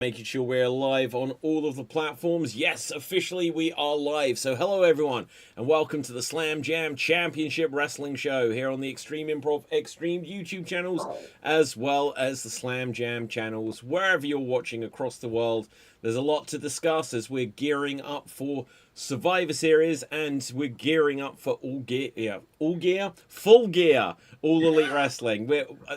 Making sure we're live on all of the platforms. Yes, officially we are live. So hello everyone, and welcome to the Slam Jam Championship Wrestling Show here on the Extreme Improv, Xstreamed YouTube channels, as well as the Slam Jam channels, wherever you're watching across the world. There's a lot to discuss as we're gearing up for Survivor Series, and we're gearing up for full gear, all elite wrestling.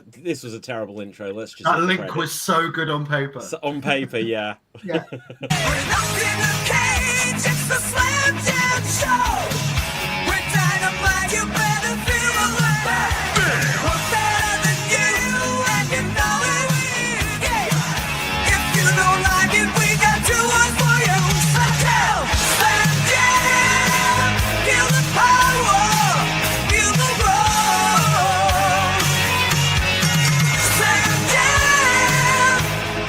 This was a terrible intro. Let's just that link was so good on paper. On paper, yeah. Yeah. We're locked in a cage, it's the Slam Jam Show. We're dynamite, you better feel alive. We're better than you, and you know it. Yeah. If you don't like it, we got two words for you. Slam Jam, feel the power, feel the roar. Slam Jam,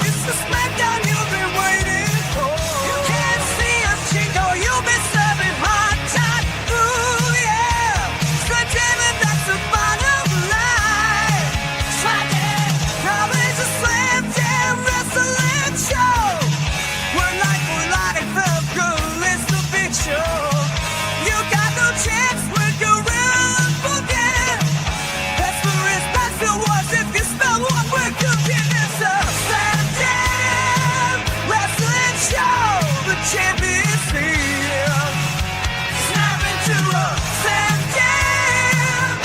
it's the smackdown you've been waiting for. You can't see us, Chico, you'll be serving hot time. Ooh, yeah. Slam Jam, and that's the bottom line. Slam Jam, now it's a Slam Jam wrestling show. We're life, the girl is the big show. You got no chance when gorilla booking. That's the risk, that's the worst if you spell what we're cooking. It's a Slam Jam wrestling show. The champion's here. Snap into a Slam Jam.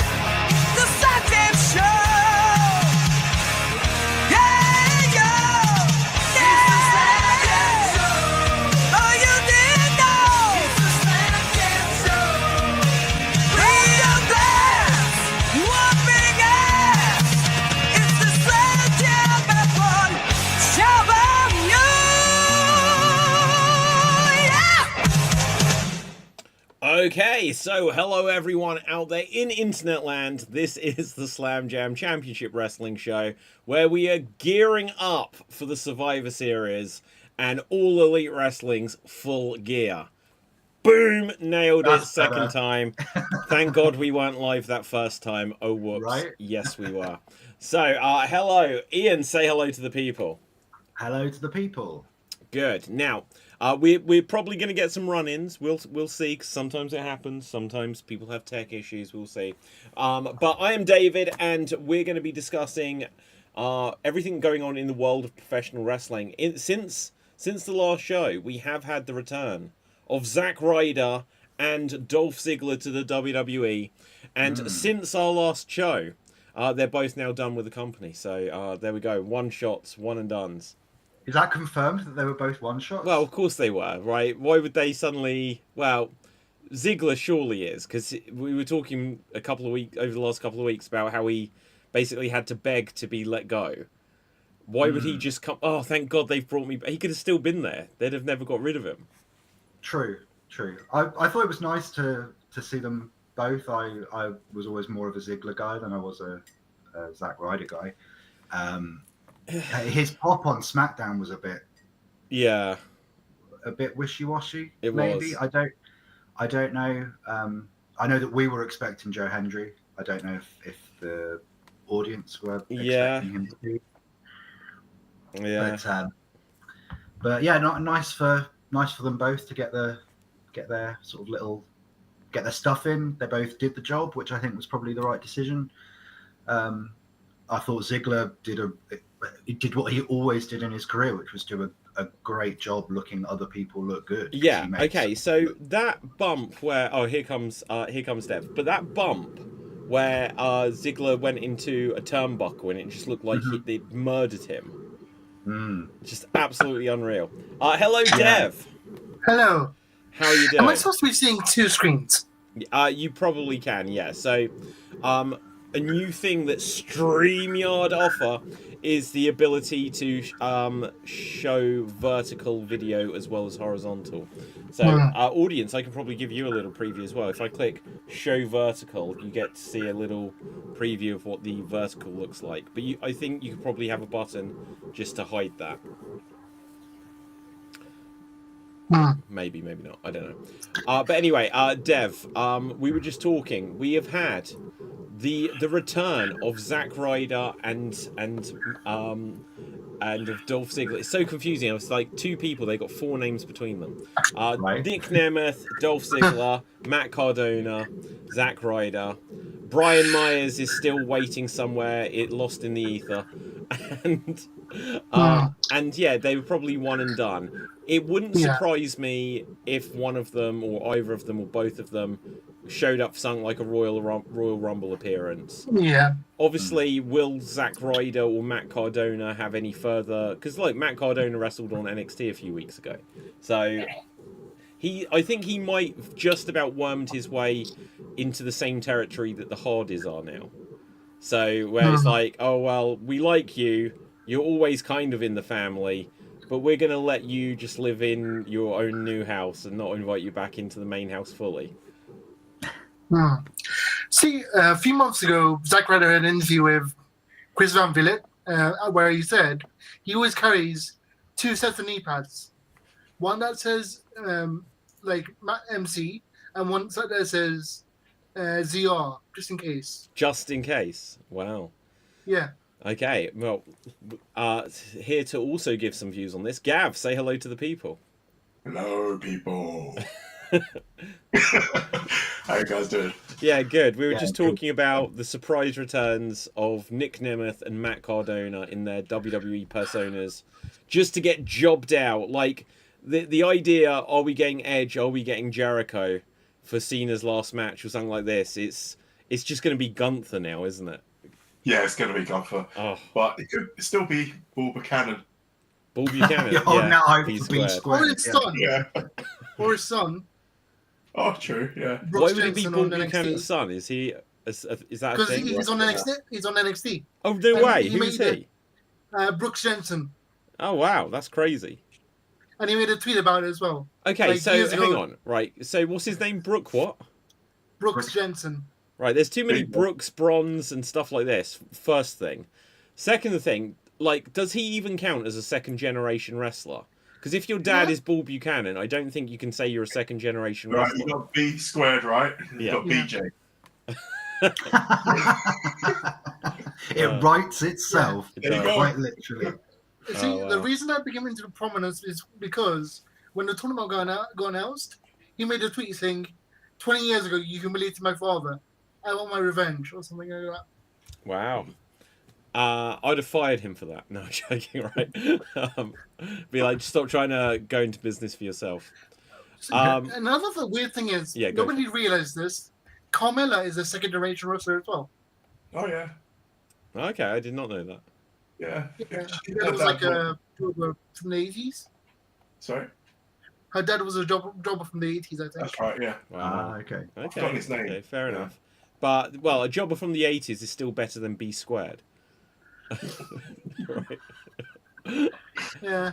The Slam Jam show. Yeah, yo. Yeah. Oh, you didn't know. It's the Slam Jam show. Bring your glass. One big ass. It's the Slam Jam Battle. Show 'em you. Yeah. Okay, so hello everyone out there in internet land. This is the Slam Jam Championship Wrestling Show, where we are gearing up for the Survivor Series and All Elite Wrestling's full gear. Boom! Nailed it That's second better. time. Thank God we weren't live that first time. Oh, whoops. Right? Yes, we were. So, hello. Ian, say hello to the people. Hello to the people. Good. Now, we're probably going to get some run-ins. We'll see. 'Cause sometimes it happens. Sometimes people have tech issues. We'll see. But I am David, and we're going to be discussing everything going on in the world of professional wrestling. Since the last show, we have had the return of Zack Ryder and Dolph Ziggler to the WWE, and since our last show, they're both now done with the company. So there we go. One shots, one and dones. Is that confirmed that they were both one shots? Well, of course they were, right? Why would they suddenly? Well, Ziggler surely is, because we were talking over the last couple of weeks about how he basically had to beg to be let go. Why would he just come? Oh, thank God they've brought me back. He could have still been there. They'd have never got rid of him. True. I thought it was nice to see them both. I was always more of a Ziggler guy than I was a Zack Ryder guy. His pop on SmackDown was a bit wishy-washy. It maybe. was. I don't know. I know that we were expecting Joe Hendry. I don't know if the audience were expecting him to be. Yeah. But yeah, nice for them both to get their sort of get their stuff in. They both did the job, which I think was probably the right decision. I thought Ziggler did what he always did in his career, which was do a great job looking other people look good. Yeah. Okay. So that bump where here comes Dev, but that bump where Ziggler went into a turnbuckle and it just looked like they'd murdered him. Just absolutely unreal. Hello, Dev. Hello. How are you doing? Am I supposed to be seeing two screens? You probably can. Yeah. So, a new thing that StreamYard offer is the ability to show vertical video as well as horizontal. So, audience, I can probably give you a little preview as well. If I click show vertical, you get to see a little preview of what the vertical looks like. But I think you could probably have a button just to hide that. Maybe not. I don't know. But anyway, Dev, we were just talking. We have had the return of Zack Ryder and and of Dolph Ziggler. It's so confusing. It was like two people. They got 4 names between them. Right. Nick Nemeth, Dolph Ziggler, Matt Cardona, Zack Ryder. Brian Myers is still waiting somewhere. It lost in the ether, and yeah, they were probably one and done. It wouldn't Yeah. surprise me if one of them, or either of them, or both of them, showed up for something like a Royal Rumble appearance. Yeah. Obviously, will Zack Ryder or Matt Cardona have any further? Because like Matt Cardona wrestled on NXT a few weeks ago, so I think he might just about wormed his way into the same territory that the Hardys are now. So where it's like, oh well, we like you. You're always kind of in the family, but we're gonna let you just live in your own new house and not invite you back into the main house fully. See, a few months ago, Zack Ryder had an interview with Chris Van Vliet, where he said he always carries 2 sets of knee pads. One that says like MC, and one set that says ZR, just in case. Just in case. Wow. Yeah. Okay. Well, here to also give some views on this, Gav, say hello to the people. Hello, people. How you guys doing? Yeah, good. We were just good. talking about the surprise returns of Nick Nemeth and Matt Cardona in their WWE personas, just to get jobbed out. Like the idea: are we getting Edge? Are we getting Jericho for Cena's last match or something like this? It's just going to be Gunther now, isn't it? Yeah, it's going to be Gunther. Oh, But it could still be Bull Buchanan. Bull Buchanan. Oh, now I B hope for B squared. squared. Or his yeah. son. Yeah. Or his son. Oh, true, yeah. Why Brooks would it be Jensen Bull on Buchanan's NXT. son? Is he? Is that a Because thing? he's on NXT. He's on NXT. Oh no and way! he Who made is the- he? Brooks Jensen. Oh wow, that's crazy. And he made a tweet about it as well. Okay, Like, so years hang ago. on. Right, so what's his name? Brooke what? Brooks Jensen. Right, there's too many Big one. Brooks, Bronze, and stuff like this. First thing. Second thing, like, does he even count as a second generation wrestler? Because if your dad Yeah. is Bull Buchanan, I don't think you can say you're a second generation Right, wrestler. you got B squared, right? You Yeah. got BJ. It writes itself, It does. quite literally. See, Oh, wow. the reason that became into prominence is because when the tournament got announced, he made a tweet saying, 20 years ago, you humiliated my father. I want my revenge, or something like that. Wow. I'd have fired him for that. No, I'm joking, right? Be like, stop trying to go into business for yourself. Another weird thing is, Yeah, go nobody realized this. Carmella is a second generation wrestler as well. Oh, yeah. Okay, I did not know that. Yeah. Her dad was like a jobber from the 80s. Sorry? Her dad was a jobber from the 80s, I think. That's right, yeah. Wow. Okay. Okay. forgotten his name. Okay, fair Yeah. enough. But well, a jobber from the 80s is still better than B squared. Right. Yeah.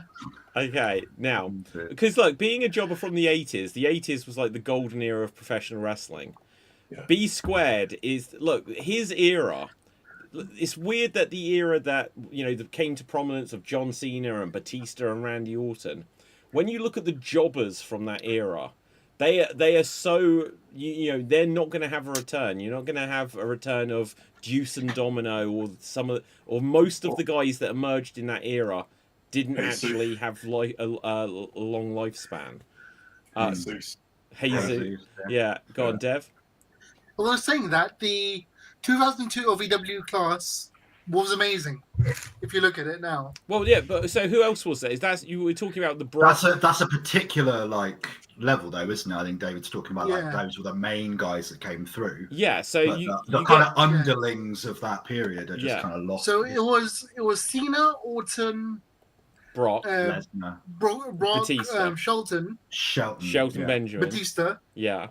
Okay, now because look, being a jobber from the 80s was like the golden era of professional wrestling. Yeah. B squared is look his era. It's weird that the era that that came to prominence of John Cena and Batista and Randy Orton. When you look at the jobbers from that era, they are so they're not going to have a return. You're not going to have a return of Deuce and Domino or most of the guys that emerged in that era didn't Jesus. actually have a long lifespan. Zeus. Jesus, yeah. Go on, Dev. I was saying that the 2002 OVW class was amazing. If you look at it now. Well, yeah, but so who else was there? You were talking about the brass. That's a particular level though, isn't it? I think David's talking about Yeah. those were the main guys that came through. Yeah, so But you the get kind of underlings of that period are just Yeah. kind of lost. So it was Cena, Orton, Brock, Lesnar, Brock, Batista. Shelton, Shelton yeah. Benjamin. Batista, Yeah.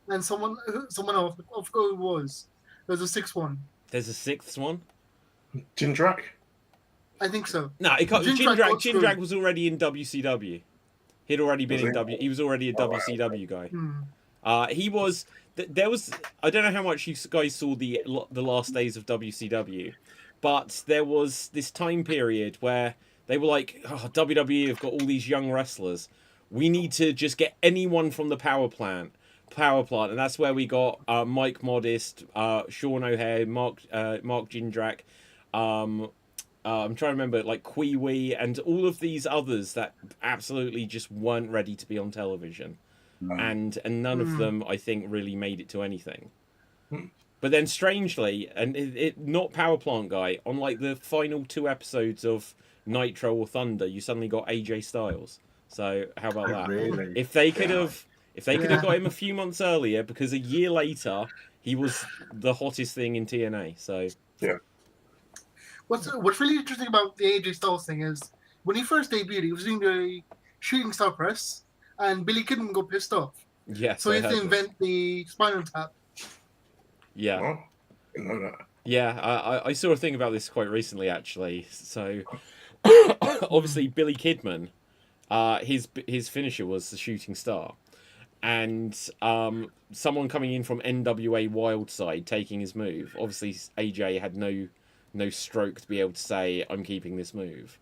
and someone else. I forgot who it was. There was a sixth one. There's a sixth one. Jindrak? I think so. No, Jindrak got Jindrak screwed. was already in WCW. He'd already been Was in he? W. He was already a WCW guy. Hmm. He was. There was. I don't know how much you guys saw the last days of WCW, but there was this time period where they were like, oh, WWE have got all these young wrestlers. We need to just get anyone from the power plant, and that's where we got Mike Modest, Sean O'Hare, Mark Jindrak, I'm trying to remember, like Kwee and all of these others that absolutely just weren't ready to be on television, and none of them I think really made it to anything. But then strangely, and it not Power Plant Guy, on like the final 2 episodes of Nitro or Thunder, you suddenly got AJ Styles. So how about that? Really? If they could have got him a few months earlier, because a year later he was the hottest thing in TNA. So Yeah. What's really interesting about the AJ Styles thing is when he first debuted, he was doing the shooting star press, and Billy Kidman got pissed off. yes, So I he had heard to this. invent the spinal tap. Yeah. Oh, didn't know that. Yeah, I saw a thing about this quite recently, actually. So, obviously, Billy Kidman, his finisher was the shooting star, and someone coming in from NWA Wildside taking his move. Obviously, AJ had no stroke to be able to say, "I'm keeping this move."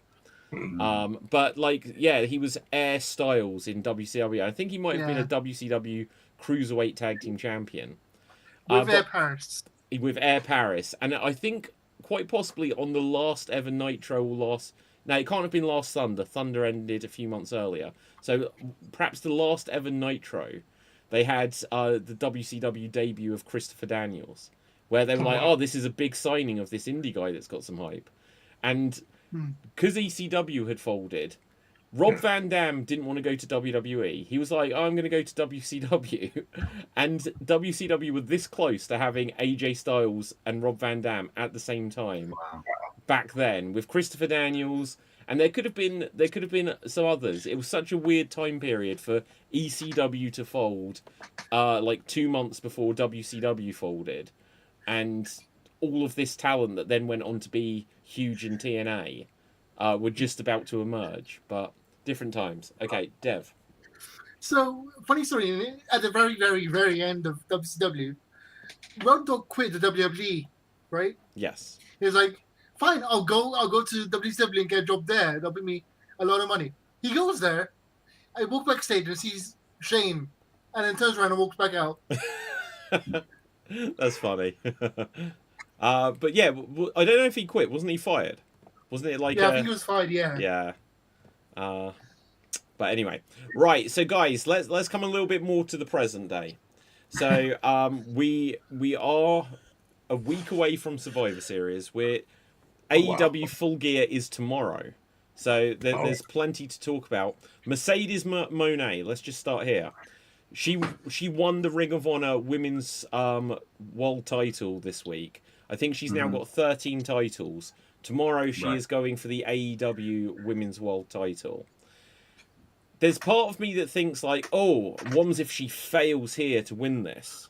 But like, yeah, he was Air Styles in WCW. I think he might have been a WCW Cruiserweight Tag Team Champion. With But- Paris. with Air Paris, and I think quite possibly on the last ever Nitro or last. No, it can't have been last Thunder. Thunder ended a few months earlier, so perhaps the last ever Nitro, they had the WCW debut of Christopher Daniels, where they were like, "Oh, this is a big signing of this indie guy that's got some hype," and because ECW had folded. Rob Van Dam didn't want to go to WWE. He was like, oh, I'm going to go to WCW. And WCW were this close to having AJ Styles and Rob Van Dam at the same time back then with Christopher Daniels. And there could have been some others. It was such a weird time period for ECW to fold like 2 months before WCW folded. And all of this talent that then went on to be huge in TNA were just about to emerge. But different times. Okay, Dev. So, funny story, at the very, very, very end of WCW, Road Dogg quit the WWE, right? Yes. He was like, fine, I'll go to WCW and get a job there. That'll bring me a lot of money. He goes there, I walk backstage and sees Shane, and then turns around and walks back out. That's funny. But yeah, I don't know if he quit. Wasn't he fired? Wasn't it like Yeah, I think he was fired, yeah. Yeah. But anyway, right. So guys, let's come a little bit more to the present day. So we are a week away from Survivor Series. We're AEW Full Gear is tomorrow, so there's plenty to talk about. Mercedes Moné. Let's just start here. She won the Ring of Honor Women's World Title this week. I think she's now got 13 titles. Tomorrow she is going for the AEW Women's World Title. There's part of me that thinks like, oh, what if she fails here to win this?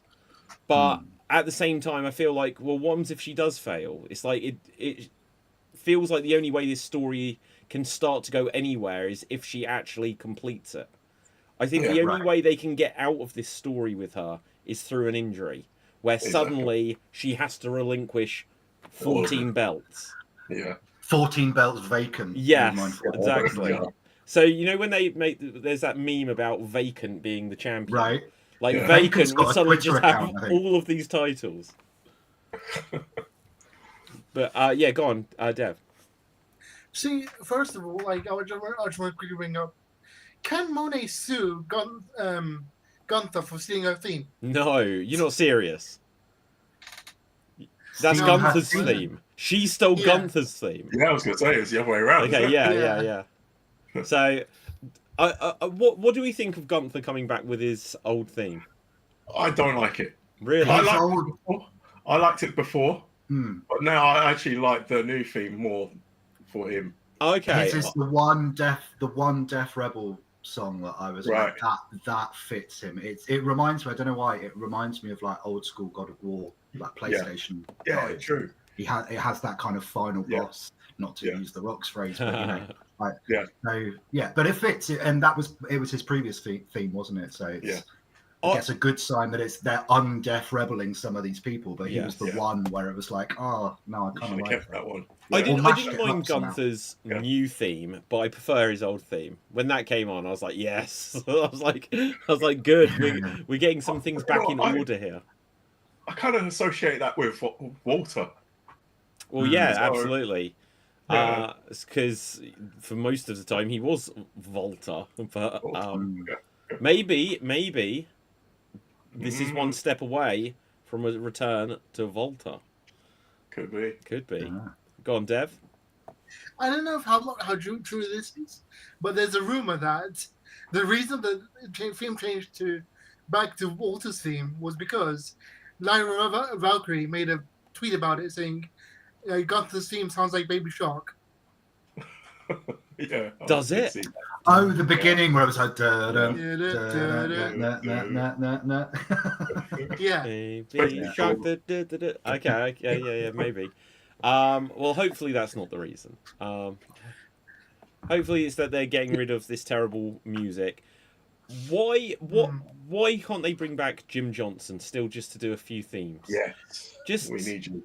But at the same time, I feel like, well, what if she does fail? It's like it feels like the only way this story can start to go anywhere is if she actually completes it. I think the only way they can get out of this story with her is through an injury, where suddenly she has to relinquish 14 belts. Yeah. 14 belts vacant. Yes, exactly. So, you know when they make... There's that meme about Vacant being the champion. Right. Like, Yeah. Vacant Vacant's got would a suddenly Twitter just have account, I think. all of these titles. But, yeah, go on, Dev. See, first of all, like, I just want to quickly bring up, can Monet sue Gunther for stealing her theme? No, you're not serious. That's Stealing her Gunther's theme. She stole Yeah. Gunther's theme. Yeah, I was going to say it's the other way around. Okay, isn't it? yeah. So, what do we think of Gunther coming back with his old theme? I don't like it. Really? I liked it before, Hmm. but now I actually like the new theme more for him. Okay. This is the one Death Rebel song that I was like, that fits him. It reminds me, I don't know why, it reminds me of like old school God of War, like PlayStation. Yeah, vibes. true. It has that kind of final boss, not to use the Rock's phrase, but you know, like, so yeah, but it fits, and it was his previous theme, wasn't it? So it's, it's a good sign that they're undeath rebelling some of these people, but he was the one where it was like, oh no, I kind of like that one. I Yeah. didn't mind Gunther's new theme, but I prefer his old theme. When that came on, I was like, yes. I was like, good. We're getting some things back in order here. I kind of associate that with Walter. Well, yeah, absolutely. Because for most of the time he was Volta, but Mm. maybe this is one step away from a return to Volta. Could be. Could be. Yeah. Go on, Dev. I don't know how true this is, but there's a rumor that the reason the theme changed back to Walter's theme was because Lyra Valkyrie made a tweet about it saying, "Gunther's theme sounds like Baby Shark." Yeah. Does I did it? see that. Oh, the beginning where it was like Yeah. Baby shark. Okay, yeah, maybe. Well, hopefully that's not the reason. Hopefully it's that they're getting rid of this terrible music. Why can't they bring back Jim Johnson still just to do a few themes? Yeah. Just We need you.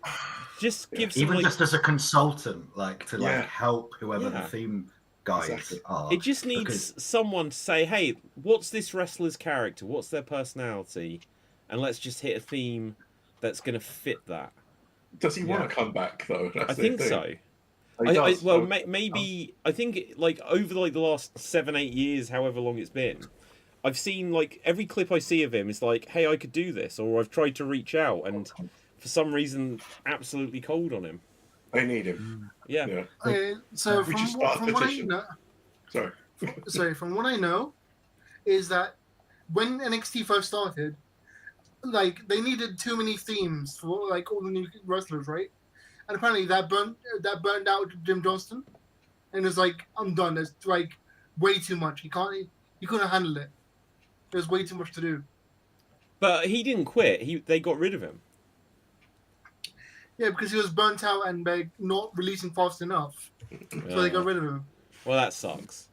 just give some Even like, just as a consultant, like to Yeah. help whoever Yeah. the theme guys Exactly. are. it just needs someone to say, hey, what's this wrestler's character? What's their personality? And let's just hit a theme that's going to fit that. Does he want Yeah. to come back though? That's I the think thing. so. He does. Maybe I think like over like the last 7-8 years, however long it's been, I've seen like every clip I see of him is like, hey, I could do this, or I've tried to reach out, and for some reason, absolutely cold on him. They need him. Yeah. Yeah. So We from should start a what I petition. know, Sorry. from what I know, is that when NXT first started, like they needed too many themes for like all the new wrestlers, right? And apparently that burned out Jim Johnston, and it was like, I'm done. There's like way too much. He couldn't handle it. There's way too much to do. But he didn't quit. They got rid of him. Yeah, because he was burnt out and like not releasing fast enough, so they got rid of him. Well, that sucks.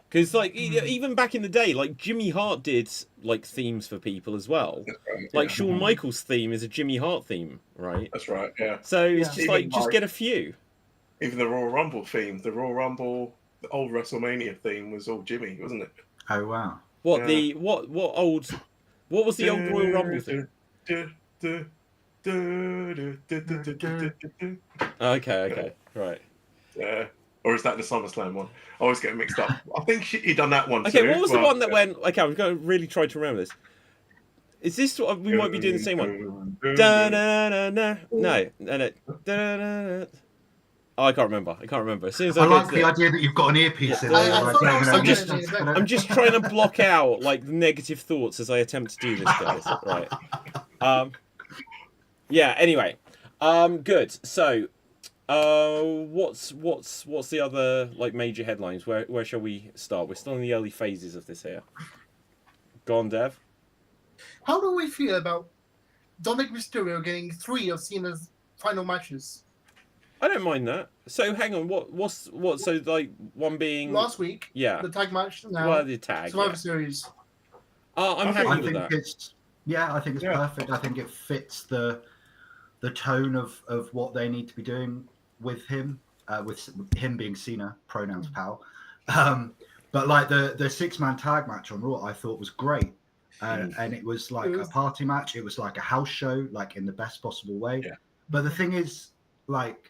Because like even back in the day, like Jimmy Hart did like themes for people as well. Like Yeah. Shawn Michaels' theme is a Jimmy Hart theme, right? That's right. Yeah. So it's Yeah. just like Even just like- get a few. Even the Royal Rumble theme, the old WrestleMania theme was all Jimmy, wasn't it? Oh wow. What Yeah. the what old? What was the old Royal Rumble thing? Okay, right. Yeah. Or is that the SummerSlam one? I always get it mixed up. I think he done that one Okay, too. what was the but- one that went? Okay, I'm going to really try to remember this. Is this what we might be doing the same one? Da na na na. No. Da-da-da-da. Oh, I can't remember. As soon as I I get like to the it, idea that you've got an earpiece in I there. thought I was I'm just- I'm I'm just trying to block out like the negative thoughts as I attempt to do this, guys. Right. Yeah. Anyway. Good. So, what's the other like major headlines? Where shall we start? We're still in the early phases of this here. Go on, Dev. How do we feel about Dominic Mysterio getting 3 of Cena's final matches? I don't mind that. So hang on. What's so like one being Last week, yeah. the tag match, now Well, the tag. Survivor Yeah. Series. I'm I happy I with think that. it's I think it's Yeah. perfect. I think it fits the tone of what they need to be doing with him, with him being Cena, pronouns pal. But like the 6-man tag match on Raw, I thought was great. And it was like a party match. It was like a house show, like in the best possible way. Yeah. But the thing is, like,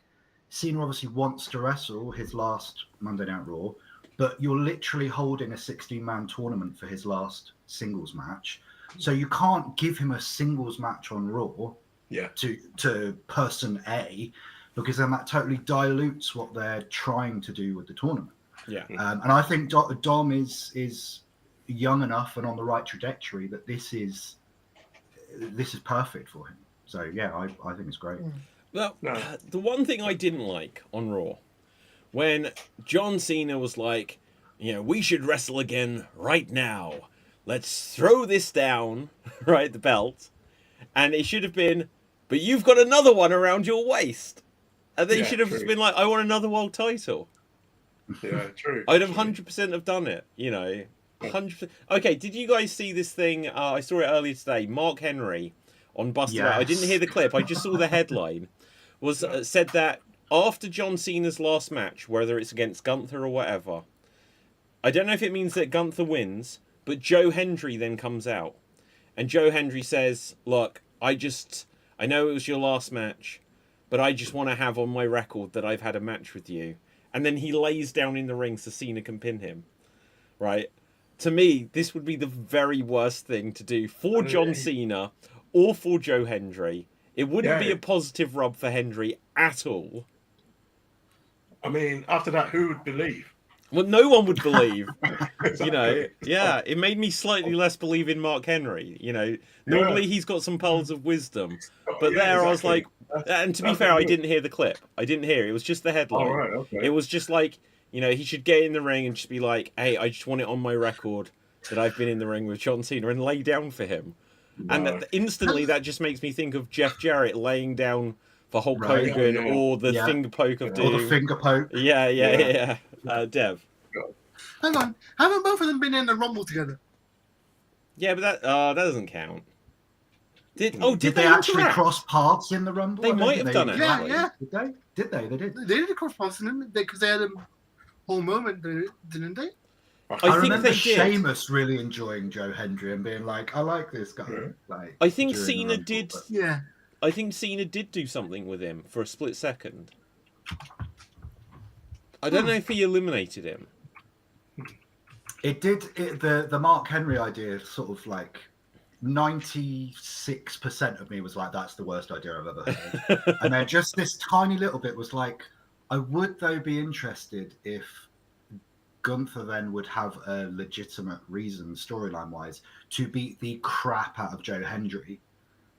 Cena obviously wants to wrestle his last Monday Night Raw, but you're literally holding a 16-man tournament for his last singles match. So you can't give him a singles match on Raw Yeah. to person A, because then that totally dilutes what they're trying to do with the tournament. Yeah. And I think Dom is young enough and on the right trajectory that this is perfect for him. So yeah, I think it's great. Well, No. the one thing I didn't like on Raw, when John Cena was like, we should wrestle again right now. Let's throw this down, right, the belt. And it should have been, but you've got another one around your waist. And then you Yeah, should have true. been like, I want another world title. Yeah. True. I'd have 100% have done it, 100%. Okay, did you guys see this thing? I saw it earlier today. Mark Henry on Busted Out. I didn't Yes. hear the clip. I just saw the headline. Was said that after John Cena's last match, whether it's against Gunther or whatever, I don't know if it means that Gunther wins, but Joe Hendry then comes out. And Joe Hendry says, look, I know it was your last match, but I just want to have on my record that I've had a match with you. And then he lays down in the ring so Cena can pin him. Right? To me, this would be the very worst thing to do for John Cena or for Joe Hendry. It wouldn't be a positive rub for Hendry at all. I mean, after that, who would believe? Well, no one would believe. Exactly. You know, yeah, it made me slightly less believe in Mark Henry. You know, normally he's got some pearls of wisdom, but I was like, and to be fair, I didn't hear the clip. I didn't hear it. It was just the headline. Oh, right, okay. It was just like, you know, he should get in the ring and just be like, hey, I just want it on my record that I've been in the ring with John Cena and lay down for him. No. And instantly that just makes me think of Jeff Jarrett laying down for Hulk Right, Hogan yeah. or the finger poke of Or Doom. the finger poke. Yeah. Dev. Hang on, haven't both of them been in the Rumble together? Yeah, but that doesn't count. Did Did they they actually interact? cross paths in the Rumble? They I don't might think have done it. Yeah, interact. yeah. Did they? Did they? They did. They did a cross pass, because they had a whole moment, didn't they? I I think remember they did. Sheamus really enjoying Joe Hendry and being like, "I like this guy." Yeah. Like, I think during the Cena Rumble, did. but- Yeah. I think Cena did do something with him for a split second. I don't know if he eliminated him. It did. The Mark Henry idea sort of like 96% of me was like, "That's the worst idea I've ever heard," and then just this tiny little bit was like, "I would though be interested if Gunther then would have a legitimate reason, storyline wise, to beat the crap out of Joe Hendry."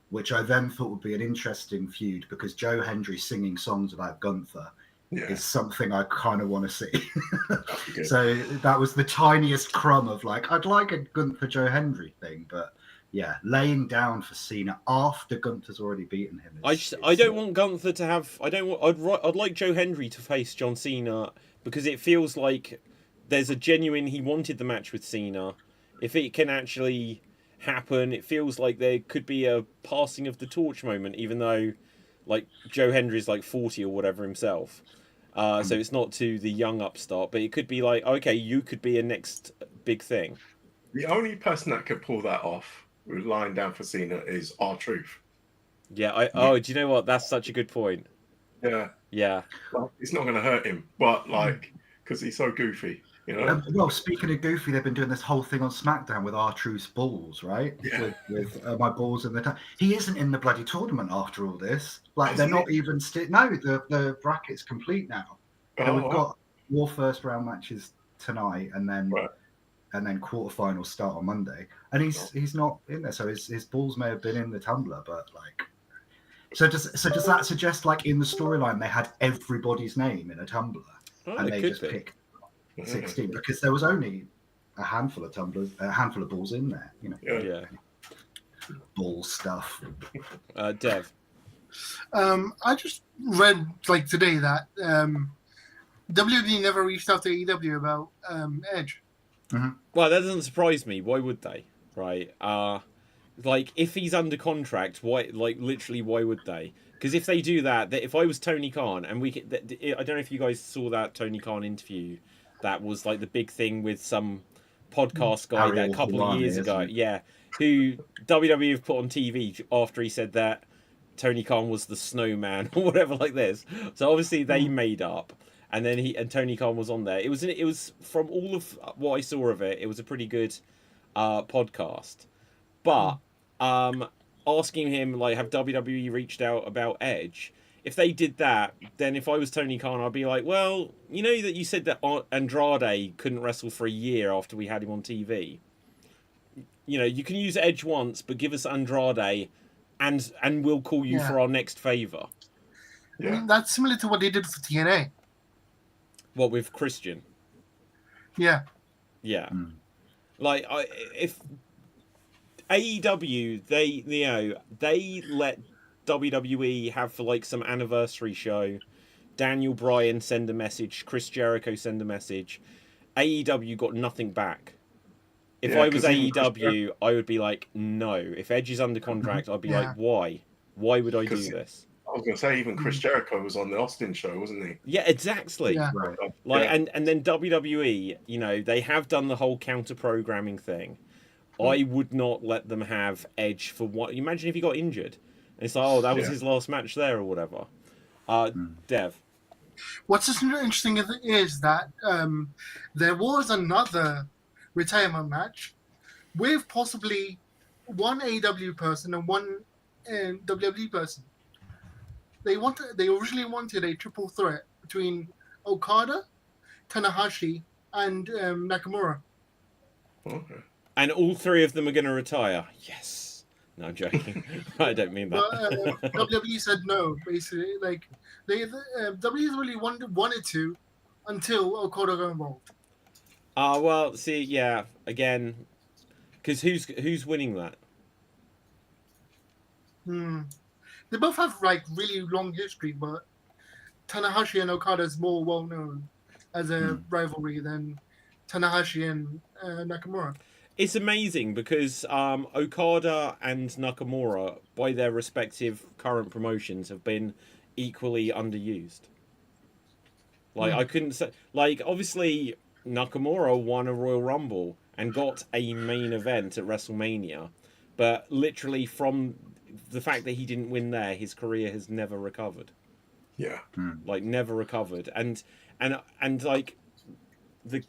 Which I then thought would be an interesting feud because Joe Hendry singing songs about Gunther is something I kind of want to see. So that was the tiniest crumb of like, I'd like a Gunther Joe Hendry thing, but yeah, laying down for Cena after Gunther's already beaten him. I don't want Gunther to have. I'd like Joe Hendry to face John Cena because it feels like there's a genuine. He wanted the match with Cena. If it can actually happen, it feels like there could be a passing of the torch moment, even though like Joe Hendry's like 40 or whatever himself, so it's not to the young upstart, but it could be like, okay, you could be a next big thing. The only person that could pull that off with lying down for Cena is R-Truth. Yeah, do you know what, that's such a good point. Yeah Like, it's not going to hurt him, but like, because he's so goofy, you know. Well, speaking of goofy, they've been doing this whole thing on SmackDown with R-Truth's balls, right? Yeah. With my balls in the he isn't in the bloody tournament after all this. Like, they're Isn't not even no, the bracket's complete now. So we've got 4 first round matches tonight, and then quarterfinals start on Monday, and he's not in there. So his balls may have been in the tumbler, but like, so does that suggest like in the storyline they had everybody's name in a tumbler and they just picked 16 because there was only a handful of tumblers, a handful of balls in there, you know. Yeah. Ball stuff. Dev. I just read like today that WWE never reached out to AEW about Edge. Well, that doesn't surprise me. Why would they? Right. Like, if he's under contract, why? Like, literally, why would they? Because if they do that, if I was Tony Khan, and I don't know if you guys saw that Tony Khan interview, that was like the big thing with some podcast guy that a couple of years ago, who WWE have put on TV after he said that Tony Khan was the snowman or whatever like this. So obviously they made up, and then Tony Khan was on there. It was from all of what I saw of it, it was a pretty good podcast. But asking him like, have WWE reached out about Edge? If they did that, then if I was Tony Khan, I'd be like, well, you know that you said that Andrade couldn't wrestle for a year after we had him on TV. You know, you can use Edge once, but give us Andrade, and we'll call you for our next favor. I mean, that's similar to what they did for TNA. What, with Christian? Yeah. Yeah. Like, if AEW, they let WWE have for like some anniversary show, Daniel Bryan send a message, Chris Jericho send a message. AEW got nothing back. If I was AEW, I would be like, no. If Edge is under contract, I'd be like, why? Why would I do this? I was going to say, even Chris Jericho was on the Austin show, wasn't he? Yeah, exactly. Yeah. Like, and then WWE, you know, they have done the whole counter programming thing. I would not let them have Edge for what. Imagine if he got injured, and it's like, oh, that was his last match there or whatever. Dev. What's interesting is that there was another retirement match with possibly one AEW person and one WWE person. They originally wanted a triple threat between Okada, Tanahashi, and Nakamura. Okay. And all three of them are going to retire. Yes. No, I'm joking. I don't mean But that. WWE said no. Basically, like WWE really wanted to until Okada got involved. Well, see, yeah, again, because who's winning that? They both have like really long history, but Tanahashi and Okada is more well known as a rivalry than Tanahashi and Nakamura. It's amazing because Okada and Nakamura, by their respective current promotions, have been equally underused. Like, I couldn't say... Like, obviously, Nakamura won a Royal Rumble and got a main event at WrestleMania, but literally from the fact that he didn't win there, his career has never recovered. Yeah. Like, never recovered. And like... The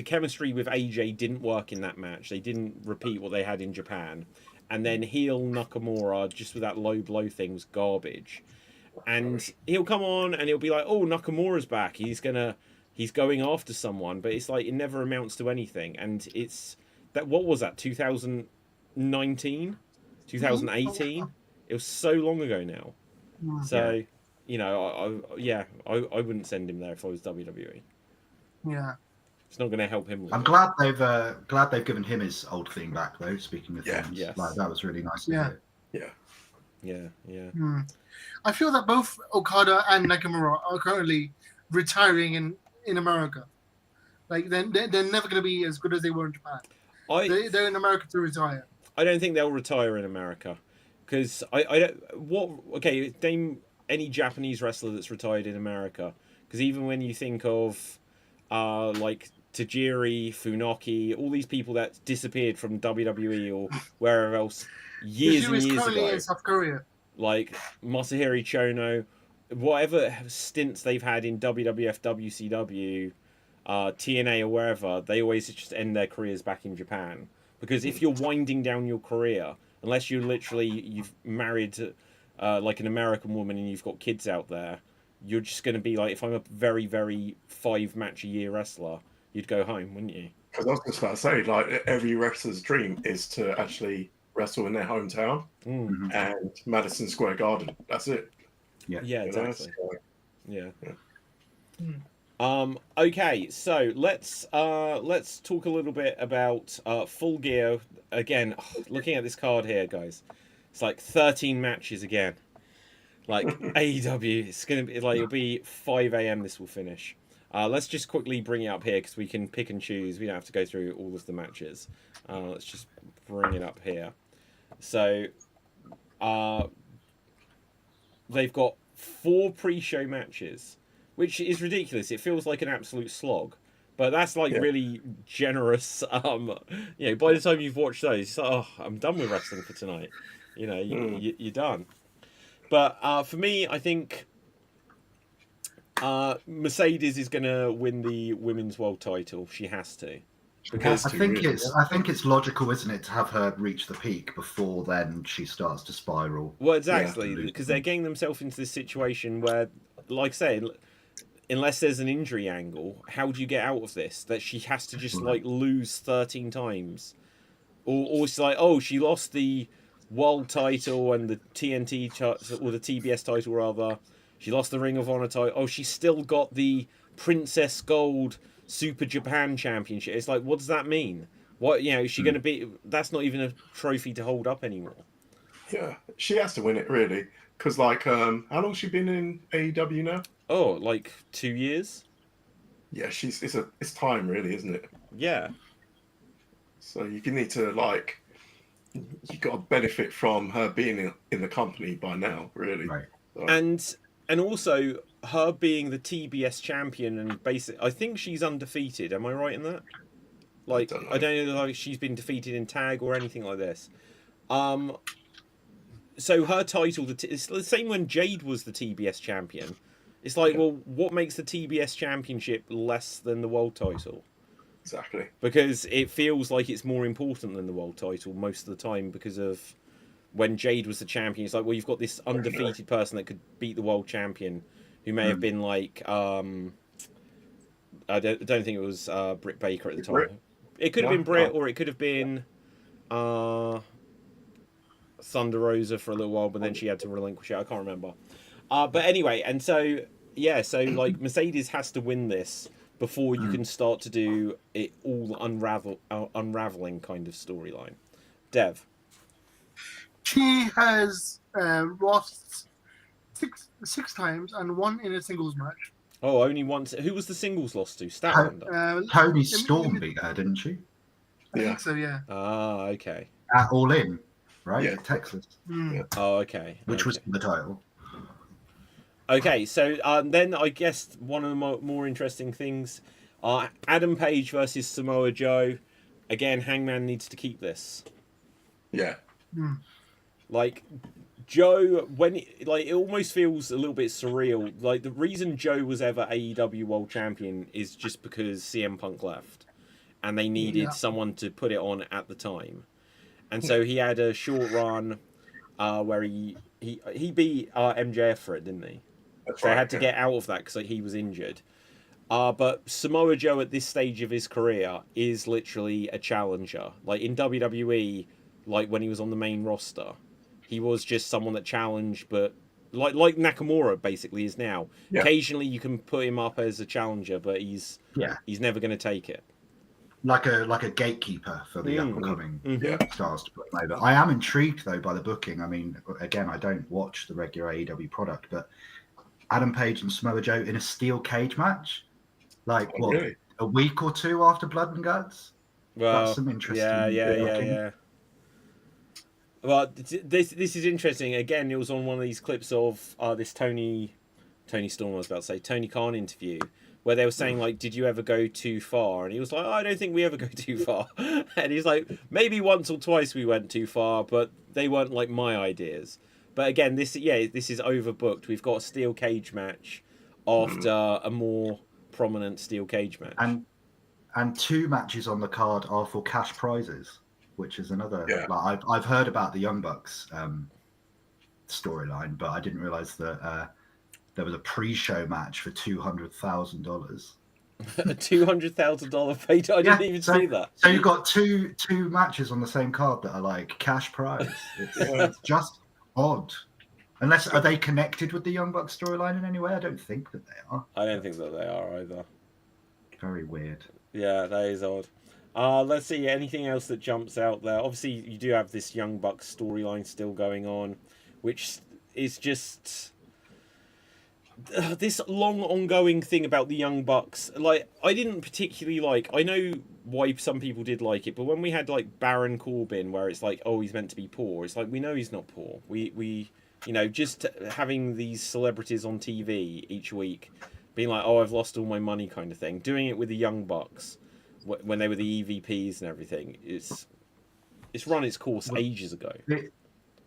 chemistry with AJ didn't work in that match. They didn't repeat what they had in Japan, and then heel Nakamura just with that low blow thing was garbage. And he'll come on and he'll be like, "Oh, Nakamura's back. He's going after someone," but it's like it never amounts to anything. And it's that what was that 2019, 2018? It was so long ago now. So you know, I wouldn't send him there if I was WWE. Yeah, it's not going to help him. I'm glad they've given him his old theme back though. Speaking of things, yes. like that was really nice. Yeah. Yeah. I feel that both Okada and Nakamura are currently retiring in America. Like they're never going to be as good as they were in Japan. They're in America to retire. I don't think they'll retire in America because I don't. Name any Japanese wrestler that's retired in America, because even when you think of like Tajiri, Funaki, all these people that disappeared from WWE or wherever else years and years ago. In South Korea. Like Masahiro Chono, whatever stints they've had in WWF, WCW, TNA or wherever, they always just end their careers back in Japan. Because if you're winding down your career, unless you've married like an American woman and you've got kids out there, you're just going to be like, if I'm a very, very 5-match-a-year wrestler, you'd go home, wouldn't you? Because I was just about to say, like, every wrestler's dream is to actually wrestle in their hometown and Madison Square Garden. That's it. Yeah, exactly. Yeah. Okay, so let's talk a little bit about Full Gear again. Looking at this card here, guys, it's like 13 matches again. Like AEW, it's gonna be like it'll be 5 a.m. This will finish. Let's just quickly bring it up here because we can pick and choose. We don't have to go through all of the matches. Let's just bring it up here. So, they've got 4 pre-show matches, which is ridiculous. It feels like an absolute slog, but that's like really generous. You know, by the time you've watched those, it's like, oh, I'm done with wrestling for tonight. You know, you're done. But for me, I think Mercedes is going to win the women's world title. She has to. Because I think it's logical, isn't it, to have her reach the peak before then she starts to spiral. Well, exactly, because they're getting themselves into this situation where, like I say, unless there's an injury angle, how do you get out of this? That she has to just like lose 13 times, or it's like, oh, she lost the world title and the TNT or the TBS title rather. She lost the Ring of Honor title. Oh, she's still got the Princess Gold Super Japan Championship. It's like, what does that mean? What, you know, is she going to be? That's not even a trophy to hold up anymore. Yeah, she has to win it really, because like, how long's she been in AEW now? Oh, like 2 years. Yeah, it's time really, isn't it? Yeah. So you need to like, you got to benefit from her being in the company by now, really. Right. So. And also her being the TBS champion and I think she's undefeated. Am I right in that? Like, I don't know if she's been defeated in tag or anything like this. so her title, it's the same when Jade was the TBS champion. It's like, well, what makes the TBS championship less than the world title? Exactly. Because it feels like it's more important than the world title most of the time, because of when Jade was the champion. It's like, well, you've got this undefeated person that could beat the world champion, who may have been like, I don't think it was Britt Baker at the time. Britt? It could have been Britt, or it could have been Thunder Rosa for a little while, but then she had to relinquish it. I can't remember. But anyway, and so like Mercedes has to win this before you can start to do it all unraveling kind of storyline. Dev. She has lost six times and won in a singles match. Oh, only once. Who was the singles lost to? Statlander. Tony Storm beat her, didn't she? I think so, yeah. Ah, okay. At All In, right? Yeah. Texas, Oh, okay. which was the title. Okay, so then I guess one of the more interesting things, Adam Page versus Samoa Joe. Again, Hangman needs to keep this. Yeah. Like, Joe, it almost feels a little bit surreal. Like, the reason Joe was ever AEW World Champion is just because CM Punk left, and they needed someone to put it on at the time, and so he had a short run where he beat MJF for it, didn't he? That's So right. I had to get out of that because he was injured. But Samoa Joe at this stage of his career is literally a challenger. Like in WWE, like when he was on the main roster, he was just someone that challenged, but like Nakamura basically is now. Yeah. Occasionally you can put him up as a challenger, but he's never going to take it. Like a gatekeeper for the up and coming Yeah. stars to put them over. I am intrigued though by the booking. I mean, again, I don't watch the regular AEW product, but Adam Page and Samoa Joe in a steel cage match, like really? a week or two after Blood and Guts. Well, That's some interesting. yeah. Well, this is interesting. Again, it was on one of these clips of this Tony Storm, I was about to say, Tony Khan interview, where they were saying, like, did you ever go too far? And he was like, I don't think we ever go too far. And he's like, maybe once or twice we went too far, but they weren't like my ideas. But again, this is overbooked. We've got a steel cage match after a more prominent steel cage match. And 2 matches on the card are for cash prizes, which is another. Yeah. Like I've heard about the Young Bucks storyline, but I didn't realize that there was a pre-show match for $200,000. A $200,000 pay. I didn't even see that. So you've got two matches on the same card that are like cash prize. It's just odd. Are they connected with the Young Bucks storyline in any way? I don't think that they are. I don't think that they are either. Very weird. Yeah, that is odd. Let's see, anything else that jumps out there? Obviously, you do have this Young Bucks storyline still going on, which is just this long ongoing thing about the Young Bucks. Like, I didn't particularly like. I know why some people did like it, but when we had like Baron Corbin, where it's like, oh, he's meant to be poor. It's like, we know he's not poor. We just having these celebrities on TV each week, being like, oh, I've lost all my money, kind of thing. Doing it with the Young Bucks when they were the EVPs and everything, it's run its course ages ago.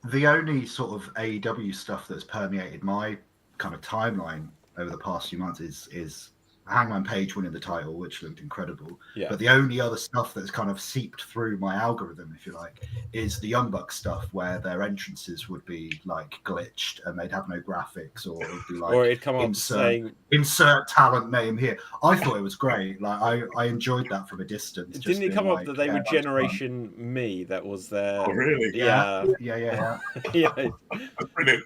The only sort of AEW stuff that's permeated my kind of timeline over the past few months is Hangman Page winning the title, which looked incredible. Yeah. But the only other stuff that's kind of seeped through my algorithm, if you like, is the Young Bucks stuff, where their entrances would be like glitched and they'd have no graphics, or it would be like, or it'd come up saying insert talent name here. I thought it was great. Like I enjoyed that from a distance. Didn't it come up that they were that's Generation fun. Me? That was their. Oh, really? Yeah. Yeah. Yeah. That's brilliant.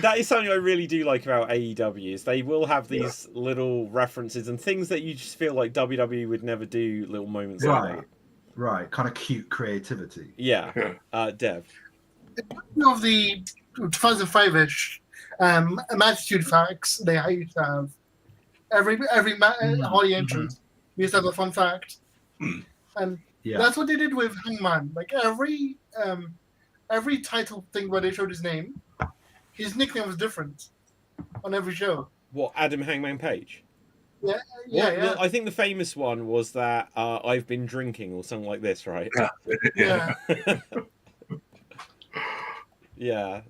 That is something I really do like about AEW, is they will have these little references and things that you just feel like WWE would never do, little moments like that. Right. Kind of cute creativity. Yeah. Dev. Of the 2005-ish Attitude Facts they used to have, every Holly entrance we used to have a fun fact, and that's what they did with Hangman. Like every title thing where they showed his name, his nickname was different on every show. What, Adam Hangman Page? Yeah. I think the famous one was that I've been drinking or something like this, right? Yeah. Yeah.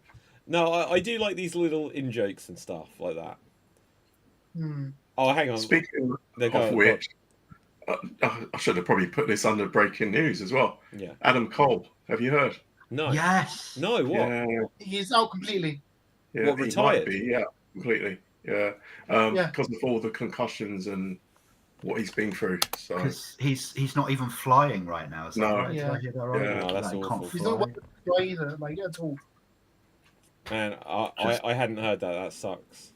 No, I do like these little in jokes and stuff like that. Hmm. Oh, hang on. Speaking There, of go. which, I should have probably put this under breaking news as well. Yeah. Adam Cole, have you heard? No. Yes. No. What? Yeah, He's out completely. yeah, What, he retired? might be, yeah, completely. Yeah, Yeah. because of all the concussions and what he's been through. So Because he's not even flying right now. Is that No. right? Did I hear that right? Yeah. Oh, that's Like, he awful. can't He's fly. not one guy either, like at all. Man, I hadn't heard that. That sucks.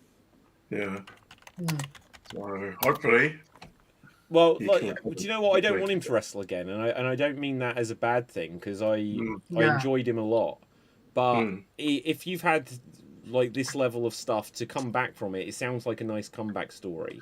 yeah, Hmm. so hopefully, Well, He like, can do recover you know what? I don't quickly. want him to wrestle again, and I don't mean that as a bad thing because I Yeah. enjoyed him a lot. But Mm. if you've had like this level of stuff to come back from it, it sounds like a nice comeback story.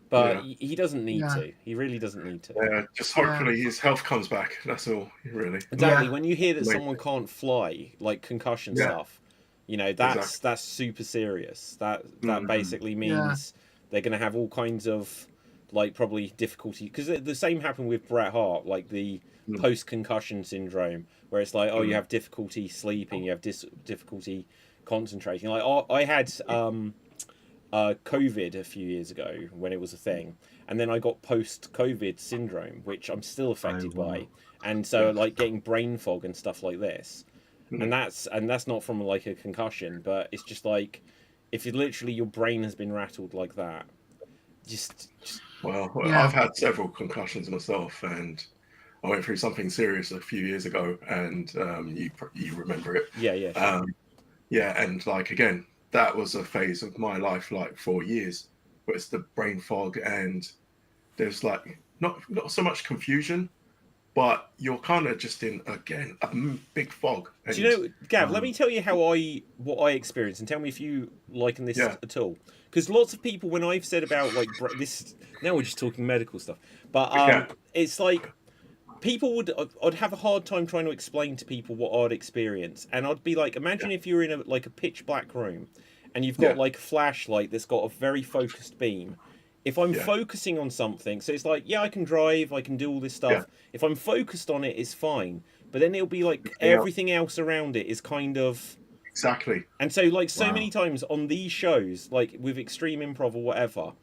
But Yeah. he doesn't need Yeah. to. He really doesn't need to. just hopefully his health comes back. That's all, really. Exactly. Yeah. When you hear that Amazing. someone can't fly, like concussion Yeah. stuff, you know that's super serious. That Mhm. basically means they're going to have all kinds of like probably difficulty because the same happened with Bret Hart, like the Mm. post concussion syndrome, where it's like, oh, you Mm. have difficulty sleeping, you have difficulty concentrating. Like I had COVID a few years ago when it was a thing, and then I got post-COVID syndrome, which I'm still affected wow. by, and so Yes. like getting brain fog and stuff like this, Mm. and that's not from like a concussion, but it's just like if you literally your brain has been rattled like that, just Well, Yeah. I've had several concussions myself, and I went through something serious a few years ago, and you remember it. yeah, sure. Yeah, and like again, that was a phase of my life, like 4 years, but it's the brain fog, and there's like not so much confusion, but you're kind of just in again a big fog. And, Do you know, Gav? Let um, me tell you what I experienced, and tell me if you liken this Yeah. at all. Because lots of people, when I've said about like this, now we're just talking medical stuff, but Yeah. it's like people I'd have a hard time trying to explain to people what I'd experience, and I'd be like, imagine if you're in a pitch black room, and you've got Yeah. like a flashlight that's got a very focused beam. If I'm Yeah. focusing on something, so it's like, yeah, I can drive, I can do all this stuff. Yeah. If I'm focused on it, it's fine. But then it'll be like Yeah. everything else around it is kind of. Exactly. And so, like, so Wow. many times on these shows, like with Extreme Improv or whatever,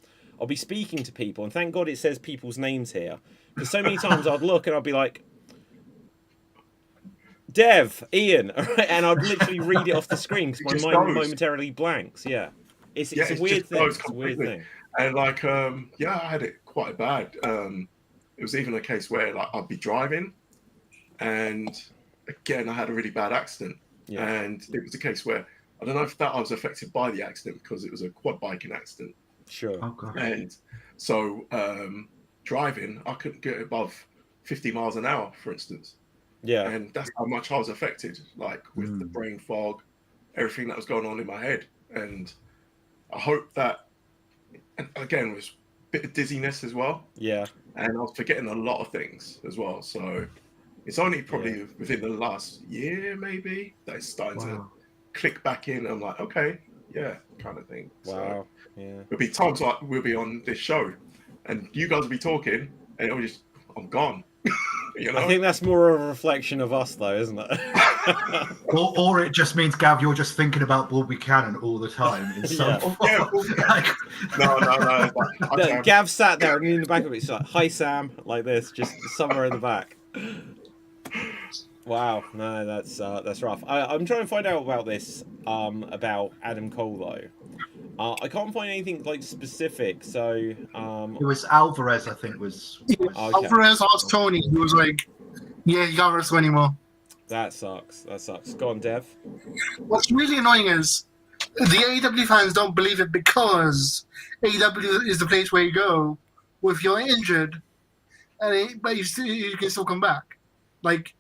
I'll be speaking to people, and thank God it says people's names here. Because so many times I'd look and I'd be like, Dev, Ian, and I'd literally read it off the screen because It my just mind goes. momentarily blanks. Yeah. It's Yeah, a it weird just thing. goes It's a weird completely. thing. And like, yeah, I had it quite bad. It was even a case where like I'd be driving, and again I had a really bad accident, Yeah. and it was a case where I don't know if that I was affected by the accident because it was a quad biking accident, Sure. Oh god. and so driving I couldn't get above 50 miles an hour, for instance, Yeah. and that's how much I was affected, like with the brain fog, everything that was going on in my head, and I hope that, and again, it was a bit of dizziness as well. Yeah. And I was forgetting a lot of things as well. So it's only probably within the last year, maybe, that it's starting to Wow. click back in. I'm like, okay, yeah, kind of thing. So Wow. Yeah. there'll be times like we'll be on this show and you guys will be talking and it'll just, I'm gone. You know? I think that's more of a reflection of us, though, isn't it? Or it just means, Gav, you're just thinking about Bob Buchanan all the time. In some Yeah. form. Yeah. Like, No. No, Gav sat there and in the back of it, it's like, "Hi, Sam," like this, just somewhere in the back. Wow, no, that's rough. I'm trying to find out about this, about Adam Cole though. I can't find anything like specific, so it was Alvarez, I think, was Okay. Alvarez asked Tony, he was like, yeah, you can't wrestle anymore. that sucks. That sucks. Go on, Dev. What's really annoying is the AEW fans don't believe it because AEW is the place where you go if you're injured, but you can still come back. Like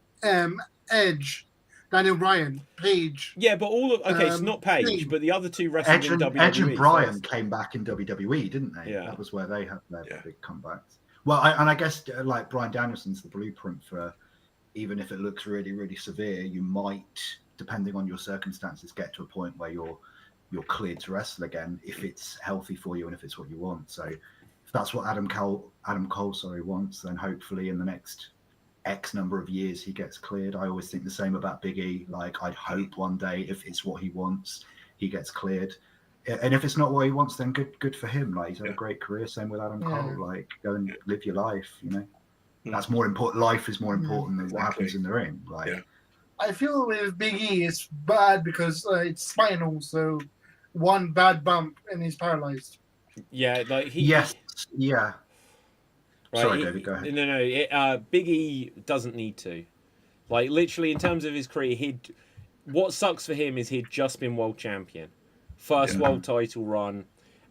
Edge, Daniel Bryan, Paige. Yeah, but all of so not Paige, Paige. but the other two wrestled in WWE. Edge and Bryan first. came back in WWE, didn't they? Yeah. That was where they had their Yeah. big comebacks. Well, I guess like Bryan Danielson's the blueprint for, even if it looks really, really severe, you might, depending on your circumstances, get to a point where you're cleared to wrestle again if it's healthy for you and if it's what you want. So if that's what Adam Cole wants, then hopefully in the next X number of years he gets cleared. I always think the same about Big E. Like, I'd hope one day, if it's what he wants, he gets cleared. And if it's not what he wants, then good for him. Like, he's had a great career. Same with Adam Cole. Like, go and live your life. You know, that's more important. Life is more important than what happens in the ring. Like, I feel with Big E, it's bad because it's spinal. So one bad bump and he's paralyzed. Yeah, like he. yes, yeah. Right, Sorry, David, go ahead. No. Big E doesn't need to. Like, literally, in terms of his career, what sucks for him is he'd just been world champion. First world title run,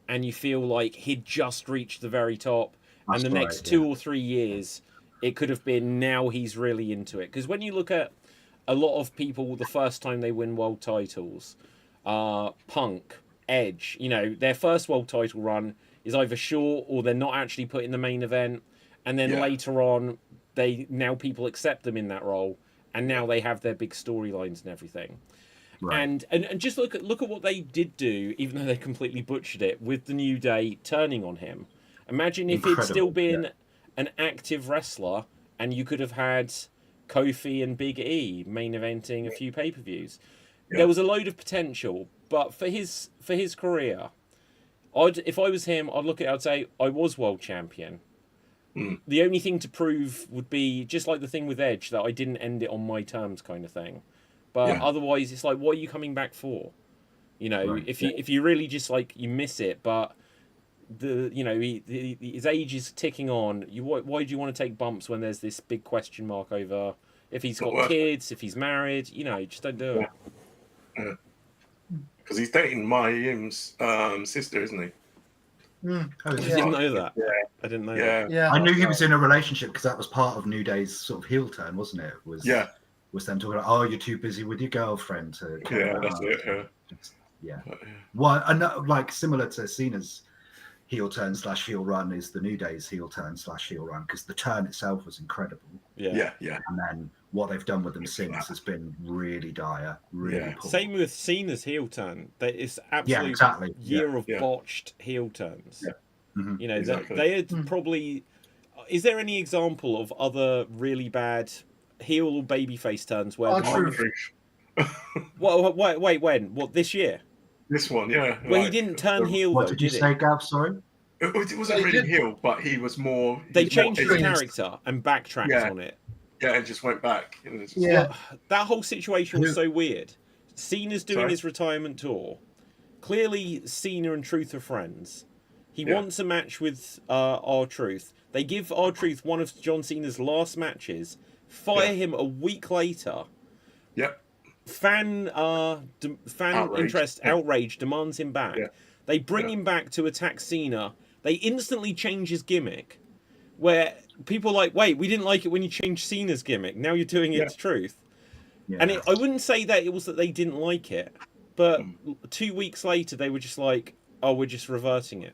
and you feel like he'd just reached the very top. That's and the right, next 2 or 3 years, it could have been now he's really into it. Because when you look at a lot of people, the first time they win world titles, Punk, Edge, you know, their first world title run is either short or they're not actually put in the main event. And then later on, people accept them in that role, and now they have their big storylines and everything. Right. And just look at what they did do, even though they completely butchered it with the New Day turning on him. Imagine if he'd still been an active wrestler, and you could have had Kofi and Big E main eventing a few pay-per-views. There was a load of potential, but for his career, if I was him, I'd look at it, I'd say I was world champion. The only thing to prove would be just like the thing with Edge, that I didn't end it on my terms, kind of thing. But otherwise, it's like, what are you coming back for? You know, if you really just like you miss it, but his age is ticking on. Why do you want to take bumps when there's this big question mark over if he's got kids, if he's married? You know, just don't do it. Because he's dating my sister, isn't he? I didn't know that. I didn't know that. Yeah, I knew he was in a relationship because that was part of New Day's sort of heel turn, wasn't it? Was them talking about, oh, you're too busy with your girlfriend to care about that's it. Well, like similar to Cena's heel turn / heel run is the New Day's heel turn / heel run, because the turn itself was incredible. Yeah. And then what they've done with them since has been really dire, really poor. Same with Cena's heel turn. It's absolutely year of botched heel turns. You know, they had probably. Is there any example of other really bad heel or babyface turns where? Wait, when? What, this year? This one, yeah. Well, he didn't turn heel. What though, did you say, Gav? Sorry. It wasn't really heel, but he was more. They changed his character and backtracked on it. Yeah, and just went back. That whole situation was so weird. Cena's doing his retirement tour. Clearly, Cena and Truth are friends. He wants a match with R-Truth. They give R-Truth one of John Cena's last matches. Fire him a week later. Yep. Fan outrage demands him back. They bring him back to attack Cena. They instantly change his gimmick, where people are like, wait, we didn't like it when you changed Cena's gimmick. Now you're doing it to Truth. And I wouldn't say that it was that they didn't like it, but 2 weeks later they were just like, oh, we're just reverting it.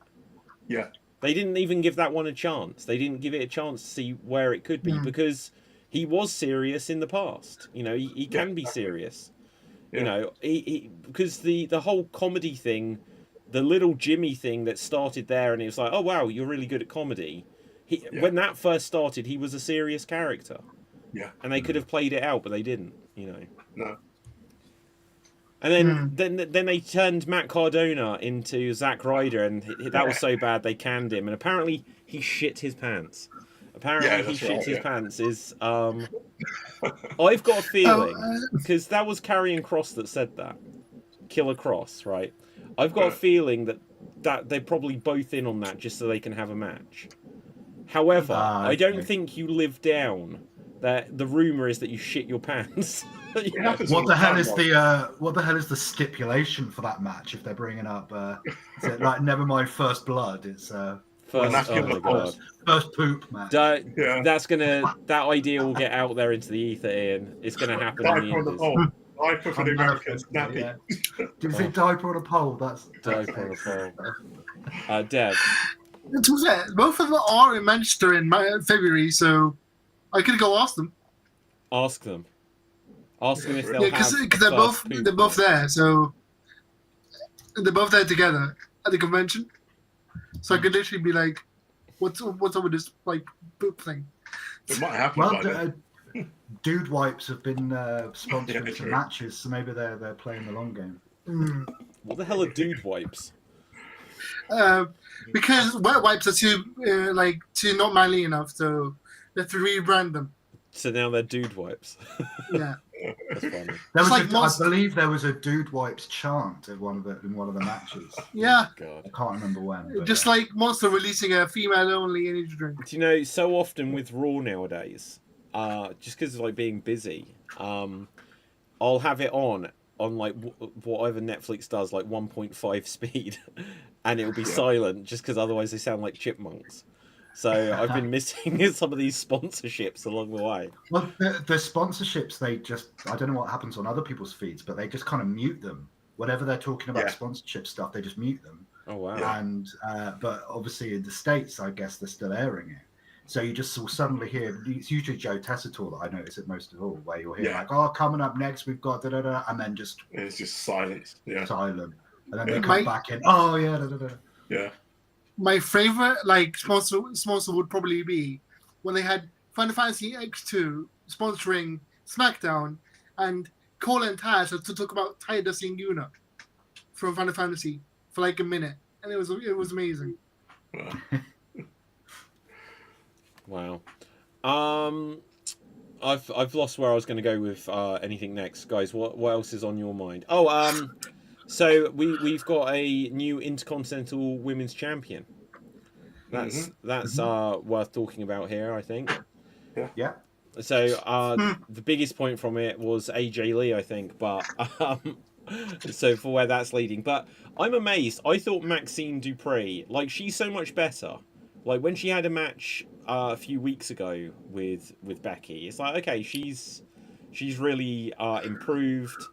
Yeah. They didn't even give that one a chance. They didn't give it a chance to see where it could be, because he was serious in the past. You know, he can be serious. You know, because the whole comedy thing, the little Jimmy thing that started there, and it was like, oh wow, you're really good at comedy. When that first started, he was a serious character. Yeah. And they could have played it out, but they didn't. You know. No. And then they turned Matt Cardona into Zack Ryder, and that was so bad they canned him. And apparently he shit his pants. Apparently he shit his pants. I've got a feeling, because that was Karrion Kross that said that. Killer Kross, right? I've got a feeling that they're probably both in on that just so they can have a match. However, I don't think you live down that the rumor is that you shit your pants. What the hell is the stipulation for that match if they're bringing up is it like never mind first blood, it's first poop match. That idea will get out there into the ether, Ian. It's gonna happen in the Indies. Diaper for the Americans, nappy. Do you think diaper on a pole? That's diaper on a pole. Dev. To be fair, both of them are in Manchester in February, so I could go ask them. Ask them if they'll because they're both there, so they're both there together at the convention. So I could literally be like, "What's up with this like poop thing?" It might happen. Dude Wipes have been sponsoring Yeah, some true. matches, so maybe they're playing the long game. What the hell are dude wipes? Because wet wipes are too not manly enough, so they have to rebrand them. So now they're dude wipes. Yeah. That's funny. There was like I believe there was a Dude Wipes chant in one of the matches. Yeah. God. I can't remember when. But Just yeah. like Monster releasing a female-only energy drink. Do you know, so often with Raw nowadays, just because of like being busy, I'll have it on like whatever Netflix does, like 1.5 speed, and it'll be silent just because otherwise they sound like chipmunks. So I've been missing some of these sponsorships along the way. Well, the sponsorships, I don't know what happens on other people's feeds, but they just kind of mute them. Whenever they're talking about sponsorship stuff, they just mute them. Oh, wow. And but obviously in the States, I guess they're still airing it. So you just will suddenly hear, it's usually Joe Tessitore that I notice it most of all, where you'll hear like, oh, coming up next, we've got da-da-da, and then just It's just silence. Yeah. silent. And then they come back in, oh, yeah, da-da-da. Yeah. My favorite sponsor would probably be when they had Final Fantasy X2 sponsoring SmackDown, and Cole and Taz had to talk about Tidus and Yuna from Final Fantasy for like a minute, and it was amazing. Wow. I've lost where I was going to go with anything next, guys. What else is on your mind? Oh, so we've got a new Intercontinental Women's Champion. That's worth talking about here, I think. Yeah. So the biggest point from it was AJ Lee, I think, but so for where that's leading. But I'm amazed. I thought Maxine Dupree, like, she's so much better. Like when she had a match a few weeks ago with Becky, it's like, okay, she's really improved.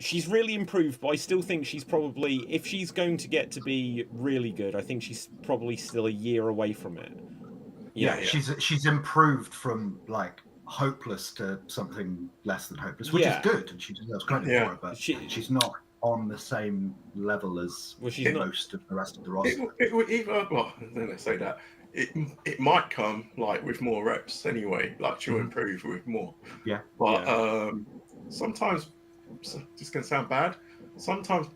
She's really improved, but I still think she's probably, if she's going to get to be really good, I think she's probably still a year away from it. Yeah. She's improved from like hopeless to something less than hopeless, which is good, and she deserves credit for it. But she's not on the same level as most of the rest of the roster. It would either, well, then I say that it might come like with more reps anyway. Like she'll improve with more. Yeah. But sometimes. This can sound bad. Sometimes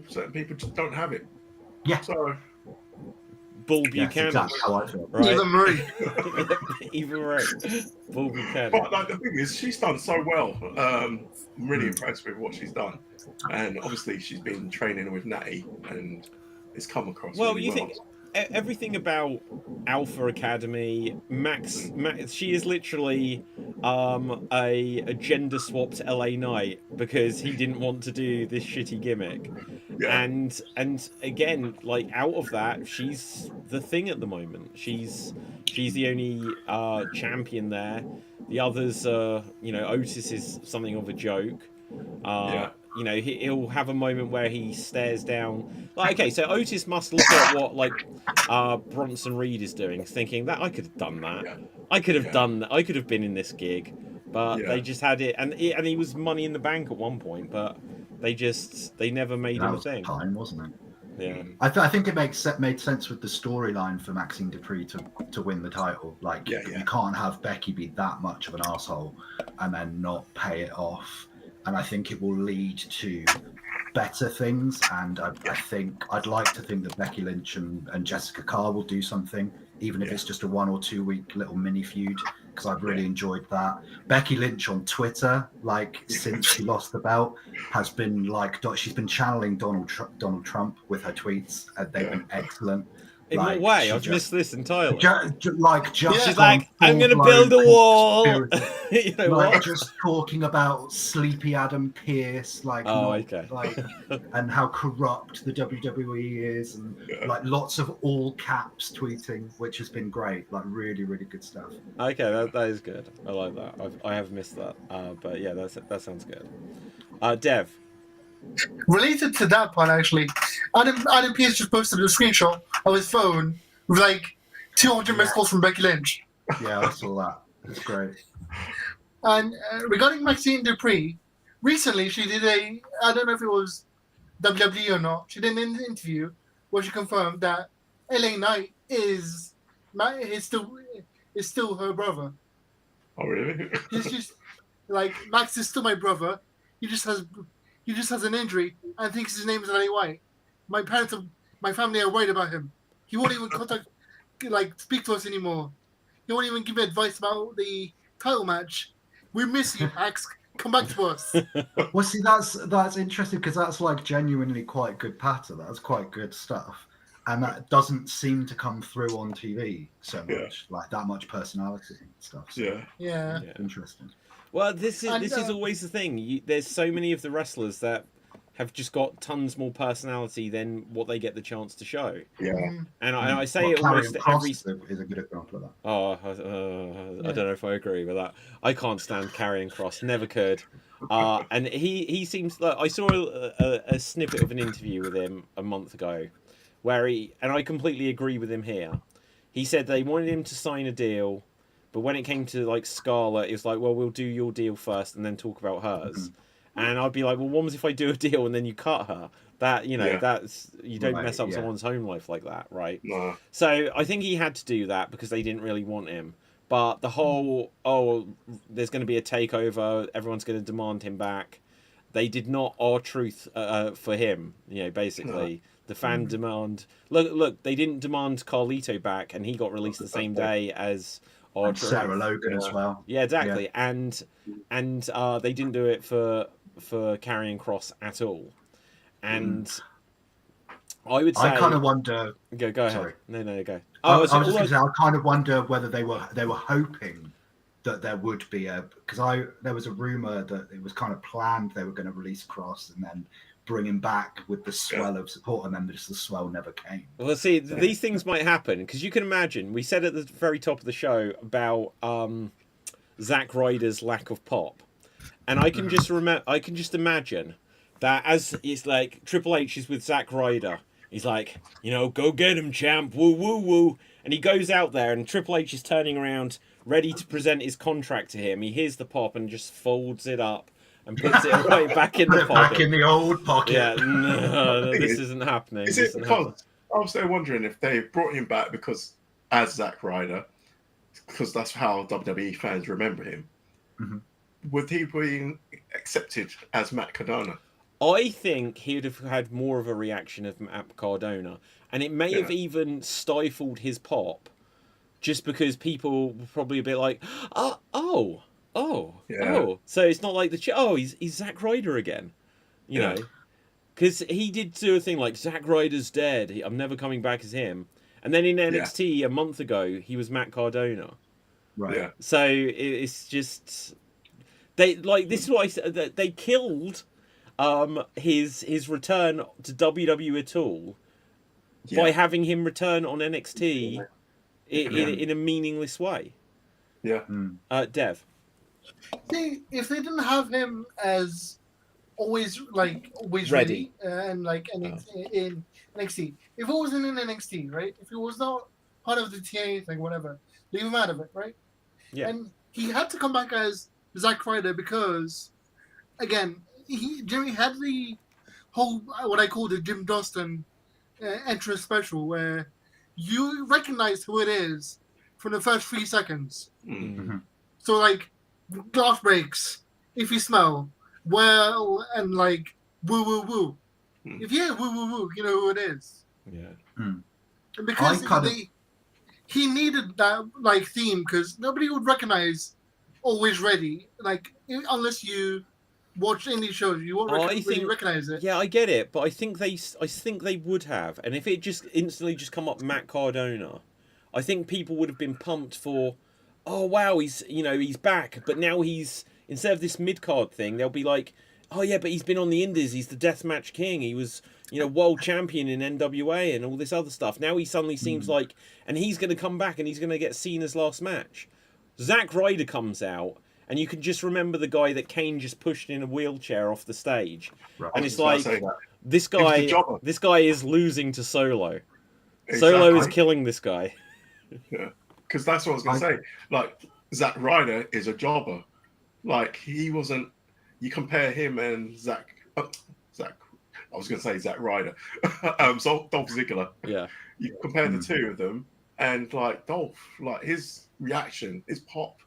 certain people just don't have it. Yeah. So, Bull Buchanan. Exactly how I feel. Right? Even Marie. Even Marie. Bull Buchanan. but like the thing is, she's done so well. I'm really impressed with what she's done, and obviously she's been training with Natty, and it's come across. Well, really you think everything about Alpha Academy, Max, she is literally a gender swapped LA Knight because he didn't want to do this shitty gimmick. Yeah. And again, like out of that, she's the thing at the moment. She's the only champion there. The others, Otis is something of a joke. He'll have a moment where he stares down. Like, okay, so Otis must look at what like Bronson Reed is doing, thinking that I could have done that. Yeah. I could have done that. I could have been in this gig, but they just had it, and he was Money in the Bank at one point, but they never made him a thing. Time, wasn't it? Yeah. I think it made sense with the storyline for Maxine Dupree to win the title. Like, you can't have Becky be that much of an asshole and then not pay it off. And I think it will lead to better things. And I think I'd like to think that Becky Lynch and Jessica Carr will do something, even if it's just a 1 or 2 week little mini feud, because I've really enjoyed that. Becky Lynch on Twitter, like since she lost the belt, has been like, she's been channeling Donald Trump with her tweets, and they've been excellent. In what way? I've missed this entirely. She's like, I'm going to build a wall. You know, like just talking about Sleepy Adam Pearce, and how corrupt the WWE is, and like lots of all caps tweeting, which has been great. Like really, really good stuff. Okay, that is good. I like that. I have missed that, but yeah, that sounds good. Dev. Related to that part, actually, Adam Pearce just posted a screenshot of his phone with like 200 missed calls from Becky Lynch. Yeah, I saw that. It's great. And regarding Maxine Dupree, recently she did I don't know if it was WWE or not, she did an interview where she confirmed that LA Knight is still her brother. Oh, really? He's just like Max is still my brother. He just has an injury and thinks his name is Lenny White. My family are worried about him. He won't even speak to us anymore. He won't even give me advice about the title match. We miss you, Max. Come back to us. Well, see, that's interesting because that's like genuinely quite good patter. That's quite good stuff, and that doesn't seem to come through on TV so much, like that much personality and stuff. So Yeah. Yeah. interesting. Well, this And, is always the thing. There's so many of the wrestlers that have just got tons more personality than what they get the chance to show. Yeah. And I say Well, it almost Karrion Kross every. is a good example of that. Oh, I don't know if I agree with that. I can't stand Karrion Kross. Never could. And he seems like I saw a snippet of an interview with him a month ago, where and I completely agree with him here. He said they wanted him to sign a deal, but when it came to like Scarlett, it was like, well, we'll do your deal first and then talk about hers. And I'd be like, well, what if I do a deal and then you cut her? That that's you don't mess up someone's home life like that, right? No. So I think he had to do that because they didn't really want him. But the whole there's going to be a takeover, everyone's going to demand him back. They did not R-Truth for him, basically. The fan demand. Look, they didn't demand Carlito back, and he got released the same day as R-Truth. Sarah Logan as well. Yeah, exactly. Yeah. And they didn't do it for Karrion Kross at all. And I would say I kind of wonder. Go ahead. Sorry. No, go. I was just going to say, I kind of wonder whether they were hoping that there would be because there was a rumor that it was kind of planned they were going to release Cross and then bring him back with the swell of support, and then just the swell never came. Well, see, these things might happen because you can imagine. We said at the very top of the show about Zack Ryder's lack of pop, and I can just imagine that as it's like Triple H is with Zack Ryder. He's like, go get him, champ, woo, woo, woo. And he goes out there and Triple H is turning around, ready to present his contract to him. He hears the pop and just folds it up and puts it right back in the pocket. Back in the old pocket. Yeah, no, this isn't happening. Is it because, I was there wondering if they brought him back as Zack Ryder, because that's how WWE fans remember him. Mm-hmm. Would he be accepted as Matt Cardona? I think he would have had more of a reaction of Matt Cardona, and it may have even stifled his pop, just because people were probably a bit like, oh. So it's not like he's Zack Ryder again, you know, because he did do a thing like Zack Ryder's dead. I'm never coming back as him. And then in NXT a month ago, he was Matt Cardona. Right. Yeah. So it's just this is what I said. They killed his return to WWE at all by having him return on NXT in a meaningless way. Yeah. Dev. See, if they didn't have him as always ready and in NXT, if it wasn't in NXT, right? If it was not part of the TA thing, whatever, leave him out of it, right? Yeah. And he had to come back as Zack Ryder because, again, Jimmy had the whole what I call the Jim Dawson entrance special where you recognize who it is from the first 3 seconds. Mm-hmm. So glass breaks if you smell well and woo woo woo. If you hear woo woo woo, you know who it is. Yeah. And because he needed that theme because nobody would recognize Always Ready unless you watch indie shows, you won't really recognize it. Yeah, I get it, but I think they would have, and if it just instantly just come up Matt Cardona, I think people would have been pumped for, oh wow, he's back, but now he's instead of this mid card thing, they'll be like, oh yeah, but he's been on the Indies, he's the Deathmatch King, he was world champion in NWA and all this other stuff. Now he suddenly seems like, and he's going to come back and he's going to get Cena's last match. Zack Ryder comes out. And you can just remember the guy that Kane just pushed in a wheelchair off the stage. Right. And it's like, this guy is losing to Solo. Exactly. Solo is killing this guy. Yeah, because that's what I was going to say. Zack Ryder is a jobber. He wasn't... You compare him and Zack... I was going to say Zack Ryder. So Dolph Ziggler. Yeah. You compare the two of them, and Dolph, his reaction, his pop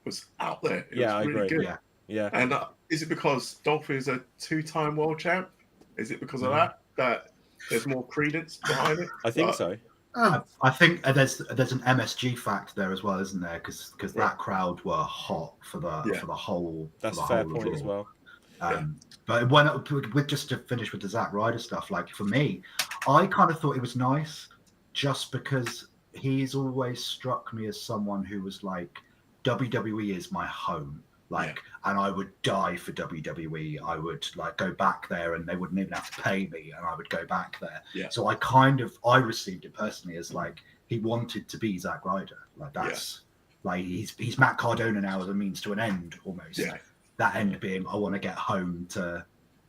was out there. It Yeah, was I really agree. good. Yeah. Yeah. And is it because Dolph is a 2-time world champ? Is it because of that there's more credence behind it? I think so. Oh, I think there's an MSG fact there as well, isn't there? Because Right. that crowd were hot for the Yeah. for the whole. That's for a the fair whole point of as Raw. well. But when with just to finish with the Zack Ryder stuff, like for me, I kind of thought it was nice, just because he's always struck me as someone who was like, WWE is my home. Like, and I would die for WWE. I would like go back there, and they wouldn't even have to pay me, and I would go back there. Yeah. So I received it personally as like he wanted to be Zack Ryder. Like that's like he's Matt Cardona now as a means to an end almost. Yeah. That end being I want to get home to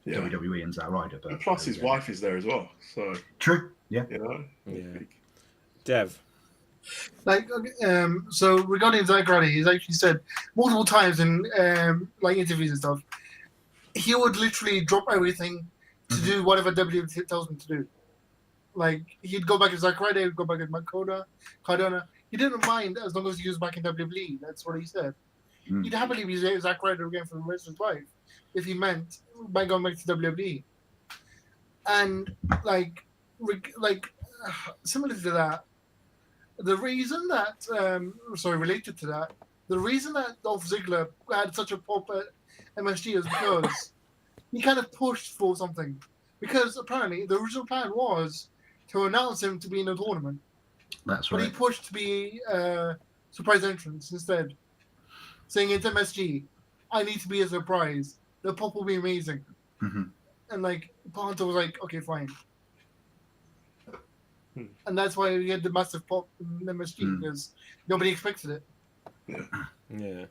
Yeah. WWE and Zack Ryder. But And plus, his wife is there as well. So, True. Yeah. you know. Yeah. Dev. like so regarding Zack Ryder, he's actually said multiple times in like interviews and stuff, he would literally drop everything to do whatever WWE tells him to do. Like he'd go back to Zack Ryder, he'd go back to Matt Cardona. He didn't mind as long as he was back in WWE. That's what he said. He'd happily be Zack Ryder again for the rest of his life if he meant by going back to WWE. And similar to that, the reason that related to that, the reason that Dolph Ziggler had such a pop at MSG is because he kind of pushed for something. Because apparently the original plan was to announce him to be in a tournament, That's but he right. pushed to be surprise entrance instead, saying it's MSG. I need to be a surprise. The pop will be amazing. Mhm. And like Hunter was like, okay, fine. And that's why we had the massive pop in MSG because nobody expected it. Yeah.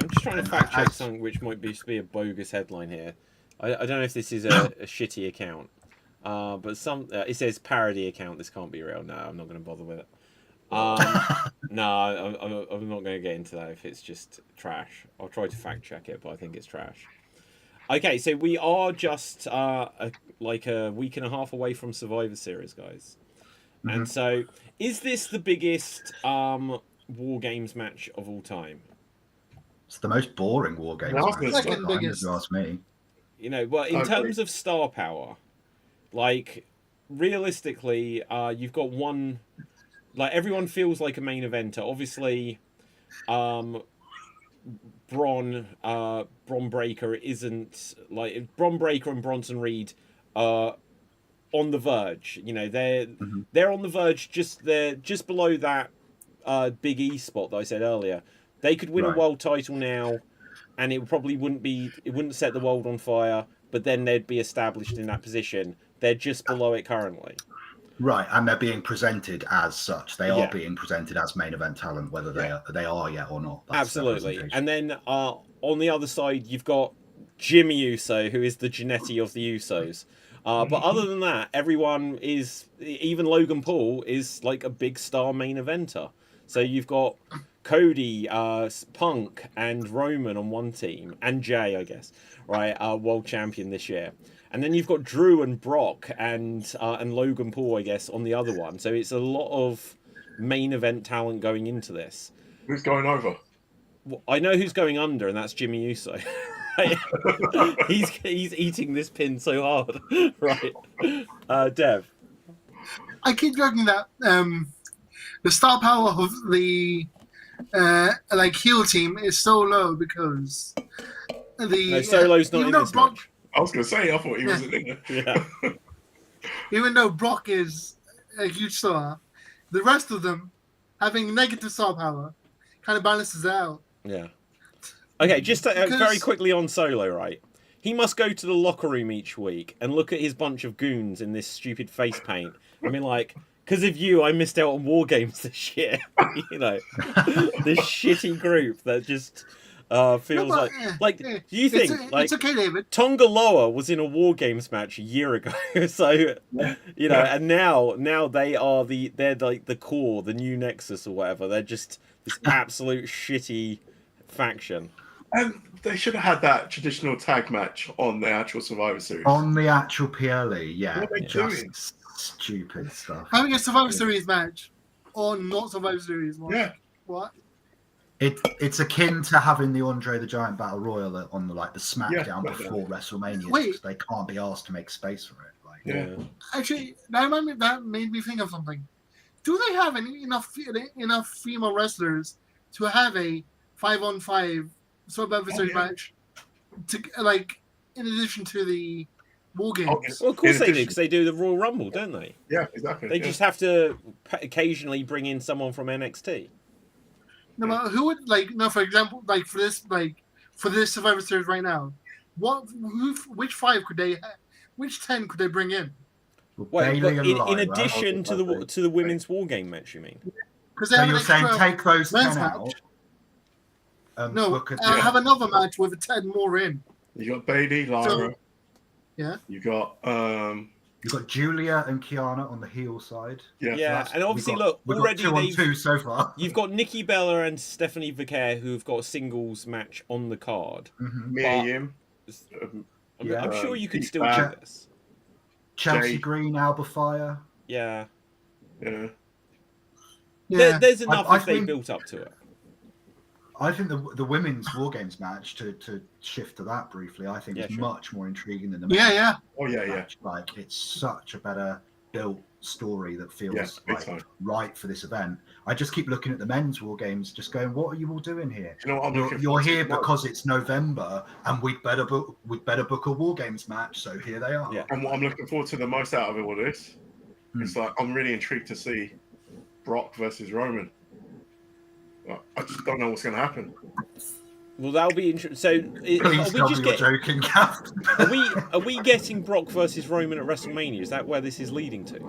I'm just trying to fact check something which might be a bogus headline here. I don't know if this is a shitty account. But it says parody account. This can't be real. No, I'm not going to bother with it. No, I'm not going to get into that if it's just trash. I'll try to fact check it, but I think it's trash. Okay, so we are just like a week and a half away from Survivor Series, guys. And so, is this the biggest War Games match of all time? It's the most boring War Games No, I was match gonna of say- all Second time, if biggest. you ask me. You know, well, in I agree. terms of star power, like realistically, you've got one. Like everyone feels like a main eventer. Obviously, Bron Breakker isn't like Bron Breakker and Bronson Reed are on the verge. You know, they're on the verge. They're just below that Big E spot that I said earlier. They could win a Right. world title now, and it probably wouldn't set the world on fire. But then they'd be established in that position. They're just below it currently. Right, and they're being presented as such. They are Yeah. being presented as main event talent, whether they are yet or not. That's their Absolutely. presentation. And then on the other side, you've got Jimmy Uso, who is the Genetti of the Usos. But other than that, everyone is, even Logan Paul is like a big star main eventer. So you've got Cody, Punk, and Roman on one team, and Jay, I guess, right? World champion this year. And then you've got Drew and Brock and Logan Paul, I guess, on the other one. So it's a lot of main event talent going into this. Who's going over? Well, I know who's going under, and that's Jimmy Uso. Right? he's eating this pin so hard, right? Dev. I keep joking that the star power of the heel team is so low because No, Solo's not even in though this Brock, match. I was going to say, I thought he was in there. Yeah. even though Brock is a huge star, the rest of them having negative star power kind of balances it out. Yeah. Okay, just Because- very quickly on Solo, right? He must go to the locker room each week and look at his bunch of goons in this stupid face paint. I mean, like, because of you, I missed out on War Games this year. You know, this shitty group that just feels but, like. Do you think it's okay, David? Tonga Loa was in a War Games match a year ago? So you know, and now they're like the core, the new Nexus or whatever. They're just this absolute shitty faction. And they should have had that traditional tag match on the actual Survivor Series. On the actual PLE, yeah, What are they just doing? stupid stuff. Having a Survivor Series match or not Survivor Series match. Yeah. What? It's akin to having the Andre the Giant Battle Royal on the SmackDown Yeah. before WrestleMania. Wait. Because they can't be asked to make space for it. Yeah. Actually, that made me think of something. Do they have enough female wrestlers to have a 5-on-5 sub-adversary match? To in addition to the War Games. Oh, yes. Well, of course In they do, addition- because they do the Royal Rumble, don't they? Yeah, exactly. They just have to occasionally bring in someone from NXT. No matter who would for example, for this Survivor Series right now, which 5 could they? Which 10 could they bring in? Wait, Bayley but and in Lyra, addition to obviously. the women's War Game match, you mean? Because they So have an you're saying extra take those 10 men's out? match. No, Booker have another match with 10 more in. You got Bayley, Lyra. Yeah. You got You've got Julia and Kiana on the heel side. Yeah, and obviously, look, we've already got 2 on they've 2 so far. you've got Nikki Bella and Stephanie Vicaire who've got a singles match on the card. Mhm. Mia Yim. Yeah. I'm sure you could Geek still do Battle. this. Chelsea Jay. Green, Alba Fire. Yeah, Yeah. there's enough I if they think- built up to it. I think the women's War Games match, to shift to that briefly, I think Yeah, is sure. much more intriguing than the Yeah, men's yeah. Oh yeah, yeah. match. It's such a better built story that feels Yeah, big time. right for this event. I just keep looking at the men's War Games, just going, what are you all doing here? You know what I'm You're, looking you're forward to here tomorrow? because it's November and we'd better book a War Games match, so here they are. Yeah. And what I'm looking forward to the most out of it all this, Hmm. it's I'm really intrigued to see Brock versus Roman. I just don't know what's going to happen. Well, that'll be interesting. So, are Please we tell just me you're joking, Gav. are we getting Brock versus Roman at WrestleMania? Is that where this is leading to?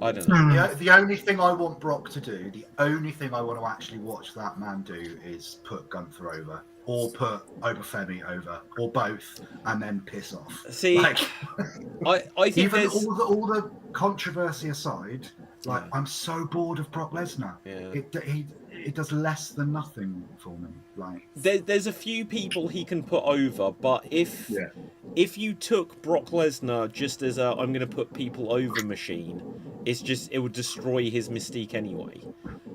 I don't know. The only thing I want Brock to do, the only thing I want to actually watch that man do is put Gunther over, or put Obafemi over, or both, and then piss off. See, I think even there's all the controversy aside, I'm so bored of Brock Lesnar. Yeah. It does less than nothing for me. There's a few people he can put over, but if you took Brock Lesnar just as a I'm going to put people over machine, it would destroy his mystique anyway.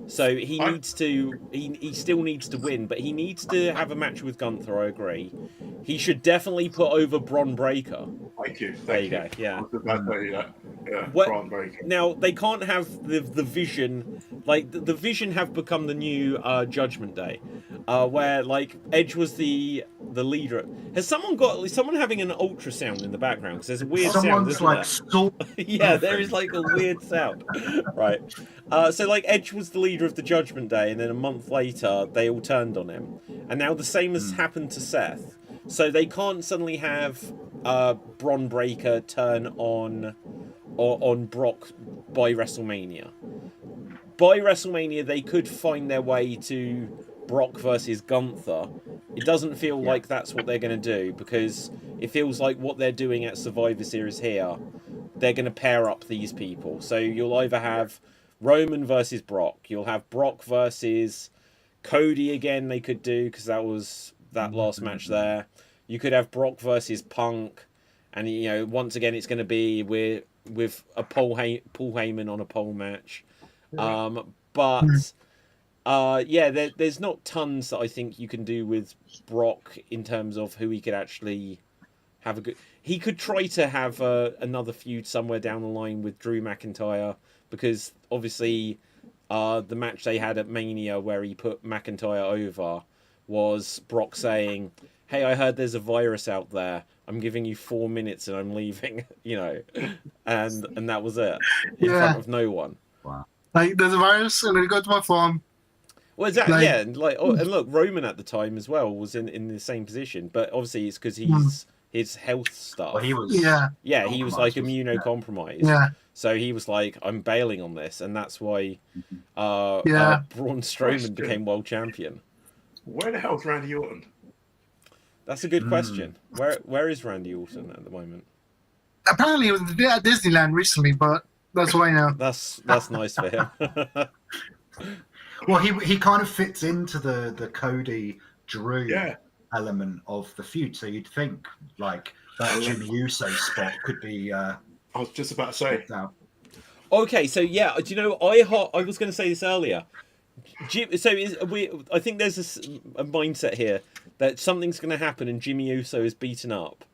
So he needs to he still needs to win, but he needs to have a match with Gunther. I agree. He should definitely put over Bron Breakker. Thank you. There you go. Yeah. I was about to tell you that. Yeah. What- Braun Breaker. Now they can't have the Vision, the Vision have become the new Judgment Day, where Edge was the leader. Is someone having an ultrasound in the background? Because there's a weird sound. Someone's Isn't there? Yeah, there is a weird sound. Right. So Edge was the leader of the Judgment Day, and then a month later they all turned on him, and now the same has happened to Seth. So they can't suddenly have Bron Breakker turn on Brock by WrestleMania. By WrestleMania, they could find their way to Brock versus Gunther. It doesn't feel like that's what they're going to do, because it feels like what they're doing at Survivor Series here, they're going to pair up these people. So you'll either have Roman versus Brock, you'll have Brock versus Cody again, they could do, because that was that last match there. You could have Brock versus Punk, and once again it's going to be with a Paul Heyman on a pole match. There's not tons that I think you can do with Brock in terms of who he could actually have a good. He could try to have another feud somewhere down the line with Drew McIntyre, because obviously the match they had at Mania where he put McIntyre over was Brock saying, "Hey, I heard there's a virus out there. I'm giving you 4 minutes and I'm leaving," and that was it in front of no one. There's a virus, I'm gonna go to my farm. Well, exactly. And look, Roman at the time as well was in the same position, but obviously it's because his health stuff. Well, he was. He was immunocompromised. Yeah. So he was like, I'm bailing on this, and that's why Braun Strowman became world champion. Where the hell's Randy Orton? That's a good question. Where is Randy Orton at the moment? Apparently, he was at Disneyland recently, but that's why now. That's nice for him. Well, he kind of fits into the Cody Drew element of the feud, so you'd think that Jimmy Uso spot could be. I was just about to say. Out. Okay, so yeah, do you know I was going to say this earlier. I think there's a mindset here that something's going to happen and Jimmy Uso is beaten up,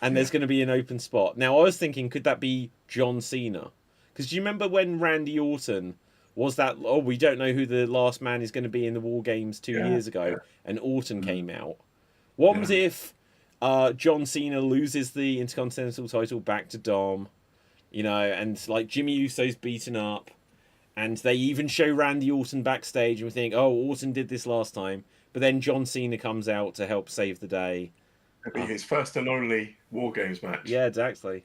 and there's going to be an open spot. Now I was thinking, could that be John Cena? Because do you remember when Randy Orton was that? Oh, we don't know who the last man is going to be in the War Games 2 years ago, and Orton came out. What was if John Cena loses the Intercontinental title back to Dom? You know, and like Jimmy Uso's beaten up, and they even show Randy Orton backstage, and we think, oh, Orton did this last time, but then John Cena comes out to help save the day. It'll be his first and only War Games match. Yeah, exactly.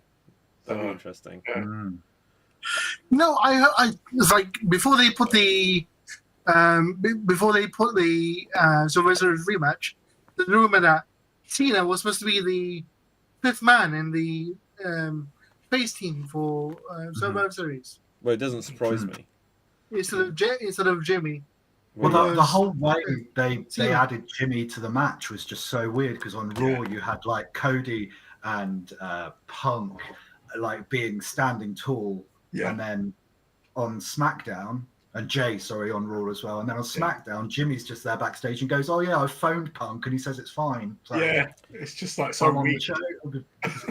That'd be interesting. Yeah. No, I it's like before they put the Survivor Series rematch, the rumor that Cena was supposed to be the fifth man in the face team for Survivor Series Well, it doesn't surprise me. instead of Jimmy. Well, the whole way they Cena. added Jimmy to the match was just so weird, because on Raw you had like Cody and Punk like being standing tall, and then on SmackDown, and Jay, sorry, on Raw as well, and then on SmackDown, Jimmy's just there backstage and goes, "Oh yeah, I phoned Punk and he says it's fine." So, It's just like so I'm on the weak. show.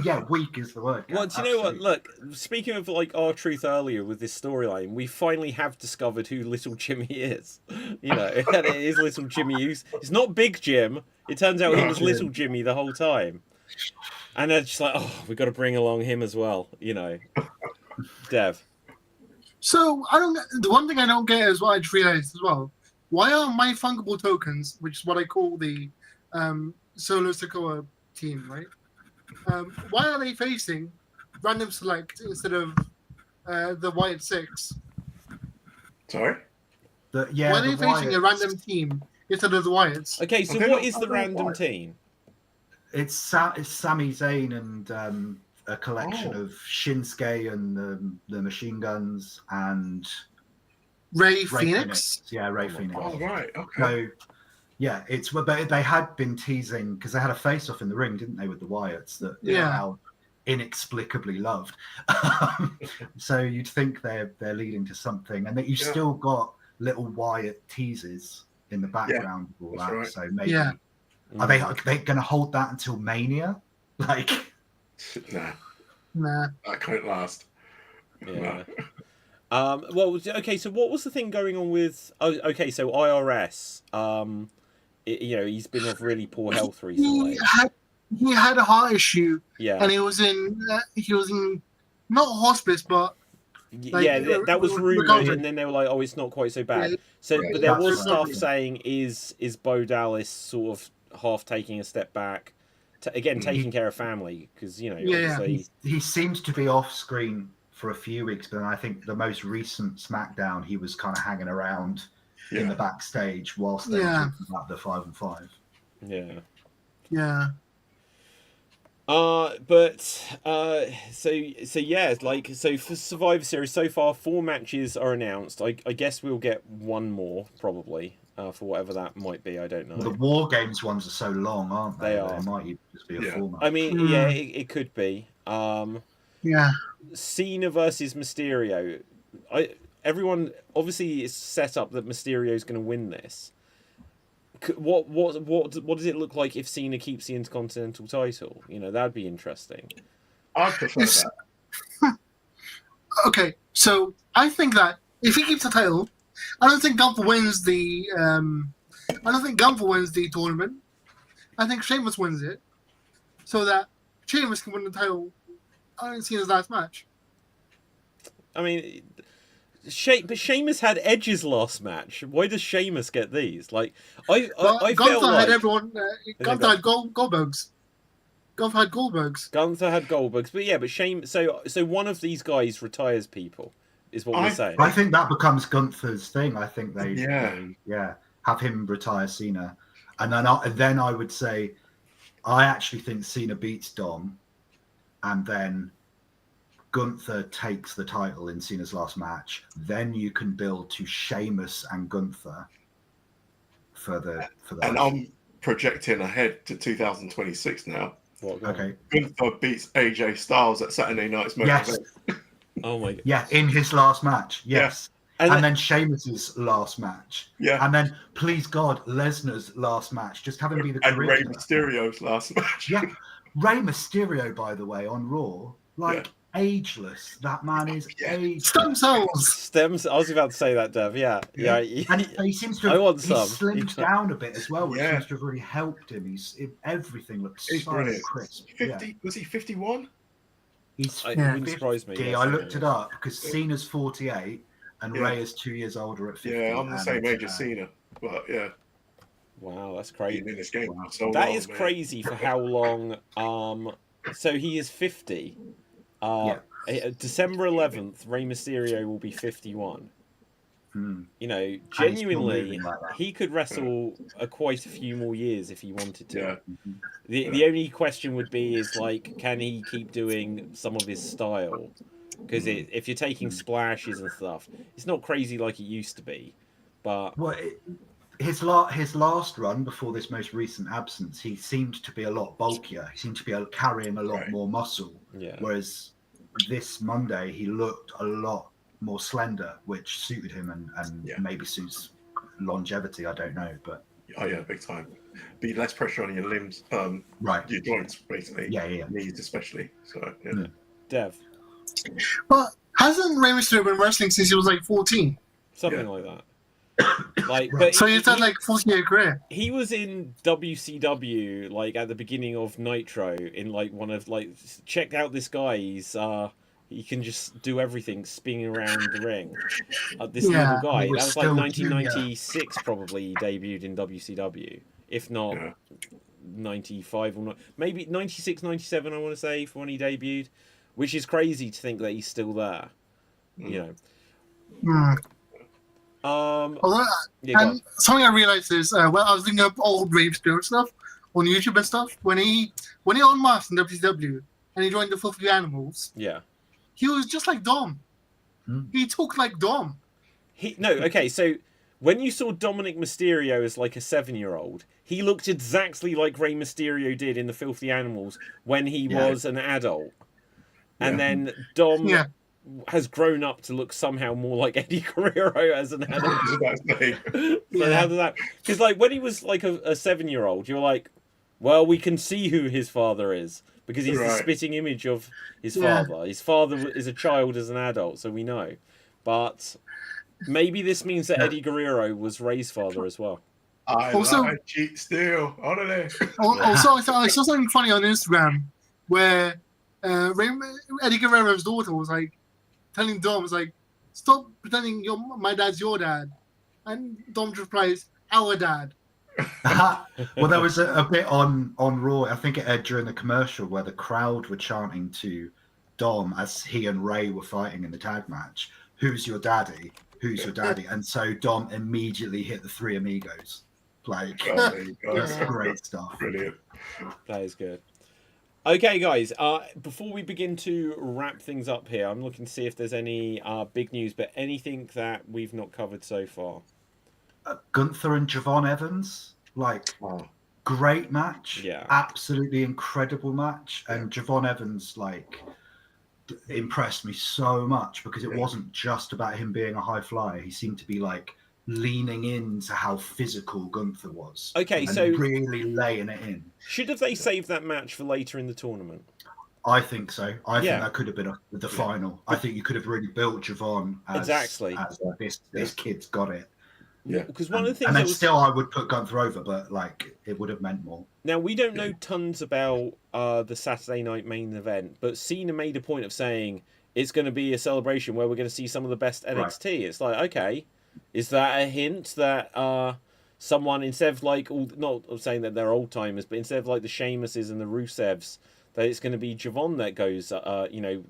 Yeah, weak is the word. Well, do you know what? Look, speaking of like R-Truth earlier with this storyline, we finally have discovered who Little Jimmy is. You know, and it is Little Jimmy Uso. It's not Big Jim. It turns out he was Little Jimmy the whole time. And they're just like, oh, we've got to bring along him as well. You know, Dev. So the one thing I don't get is what I just realized as well. Why are my fungible tokens, which is what I call the Solo Sikoa team, right? Why are they facing random select instead of the Wyatt Six? Sorry? Why are they facing a random team instead of the Wyatts? Okay, so what is the random team? It's Sami Zayn and a collection of Shinsuke and the Machine Guns and Ray Phoenix? Yeah, Ray Phoenix. Oh, right. Okay. So, yeah, but they had been teasing, because they had a face-off in the ring, didn't they, with the Wyatts that how inexplicably loved. So you'd think they're leading to something, and that you've still got little Wyatt teases in the background of all that. right. So maybe are they going to hold that until Mania? Like, Nah. That can't last. Yeah. Well, okay. So what was the thing going on with? Oh, okay. So IRS. You know, he's been of really poor health recently. He had a heart issue. Yeah. And he was in not hospice, but that was rumored, and then they were like, "Oh, it's not quite so bad." Yeah. So, but there was That's stuff saying, "Is Bo Dallas sort of half taking a step back, taking care of family?" Because you know, obviously, he seems to be off screen for a few weeks, but I think the most recent SmackDown, he was kind of hanging around in the backstage whilst they were talking about the 5 and 5. Yeah. Yeah. So yeah, like, so for Survivor Series so far, 4 matches are announced. I guess we'll get one more probably, for whatever that might be. I don't know. Well, the War Games ones are so long, aren't they? They are. There might even just be a 4 match. I mean, yeah, it could be. Yeah. Cena versus Mysterio. Everyone obviously is set up that Mysterio is going to win this. What does it look like if Cena keeps the Intercontinental title? You know, that'd be interesting. I prefer that. Okay, so I think that if he keeps the title, I don't think Gunther wins the. I don't think Gunther wins the tournament. I think Sheamus wins it, so that Sheamus can win the title in Cena's last match. I mean, but Sheamus had Edge's last match. Why does Sheamus get these? Like, I Gunther felt like had everyone. Gunther had Goldbergs. Gunther had Goldbergs. Gunther had Goldbergs, but yeah, but so one of these guys retires people, is what we're saying. I think that becomes Gunther's thing. I think they Yeah. have him retire Cena, and then I would say, I actually think Cena beats Dom, and then Gunther takes the title in Cena's last match. Then you can build to Sheamus and Gunther for the. And I'm projecting ahead to 2026 now. What, Okay. Gunther beats AJ Styles at Saturday night's main event. Oh my god. Yeah, in his last match. Yes. And And then Sheamus's last match. Yeah. And then, please God, Lesnar's last match. Just have him be the And Rey charisma. Mysterio's last match. Yeah. Rey Mysterio, by the way, on Raw, like ageless. That man is ageless. Stem cells. stems. I was about to say that, Dev. Yeah. Yeah. And he seems to I have want he's some. slimmed down a bit as well, which Yeah. seems to have really helped him. Everything looks He's so brilliant. crisp. 50, Yeah. Was he 51? He's It Yeah. wouldn't surprise me. 50. yes, I it looked is. it up because Cena's 48 and Yeah. Ray is 2 years older at 50. Yeah, I'm the and, same age as Cena. But yeah, Wow, that's been crazy. in this game Wow. for so That long, is man. crazy for how long. So he is 50. December 11th, Rey Mysterio will be 51. Hmm. You know, And he's still genuinely, moving like that. he could wrestle quite a few more years if he wanted to. Yeah. The only question would be is like, can he keep doing some of his style? Because if you're taking splashes and stuff, it's not crazy like it used to be. But Well, his last run before this most recent absence, he seemed to be a lot bulkier. He seemed to be carrying a lot Right. more muscle. yeah, Whereas this Monday, he looked a lot more slender, which suited him and Yeah. maybe suits longevity. I don't know, but Oh yeah, big time. Be less pressure on your limbs, right. your joints basically. Yeah. Knees especially. So yeah. Hmm. Dev, But hasn't Rey Mysterio been wrestling since he was like 14? something Yeah. like that. Like, Right. but So he's had like 40-year career. he was in WCW like at the beginning of Nitro in like one of like check out this guy. He can just do everything spinning around the ring. This Yeah, little guy. he was That was like still 1996 probably he debuted in WCW. If not Yeah. 95 or not, maybe 96, 97 I want to say for when he debuted, which is crazy to think that he's still there. You know. Hmm. Although, Yeah, go on. and something I realized is, well, I was looking up old Rey Mysterio stuff on YouTube and stuff. When he unmasked in WCW and he joined the Filthy Animals, Yeah. he was just like Dom. Hmm. He talked like Dom. Okay, so when you saw Dominic Mysterio as like a 7-year-old, he looked exactly like Rey Mysterio did in the Filthy Animals when he Yeah. was an adult. And Yeah. then Dom Yeah. has grown up to look somehow more like Eddie Guerrero as an I adult. was about to say. So Yeah. how does that? Because like when he was like a 7-year-old, you're like, well, we can see who his father is because he's the Right. spitting image of his Yeah. father. His father is a child as an adult, so we know. But maybe this means that Yeah. Eddie Guerrero was Ray's father as well. I Also- like cheat still. Honestly. Also, I saw something funny on Instagram where Eddie Guerrero's daughter was like telling Dom, was like, stop pretending my dad's your dad. And Dom replies, our dad. Well, there was a bit on Raw. I think it aired during the commercial where the crowd were chanting to Dom as he and Ray were fighting in the tag match. Who's your daddy? Who's your daddy? And so Dom immediately hit the Three Amigos. Like, Oh, there you go. that's great stuff. Brilliant. That is good. Okay, guys. Before we begin to wrap things up here, I'm looking to see if there's any big news, but anything that we've not covered so far. Gunther and Javon Evans, like, Wow. great match. Yeah. Absolutely incredible match. And Javon Evans, like, impressed me so much because it Yeah. wasn't just about him being a high flyer. He seemed to be, like, leaning into how physical Gunther was. Okay, and so really laying it in. should have they saved that match for later in the tournament? I think so. I Yeah. think that could have been the final. I think you could have really built Javon as, Exactly. as this kid's got it. Yeah. Because one of the things And that then was... still I would put Gunther over, but like it would have meant more. Now, we don't know tons about the Saturday night main event, but Cena made a point of saying it's going to be a celebration where we're going to see some of the best NXT. It's like, okay, is that a hint that someone, instead of like, not saying that they're old timers, but instead of like the Sheamuses and the Rusevs, that it's going to be Javon that goes,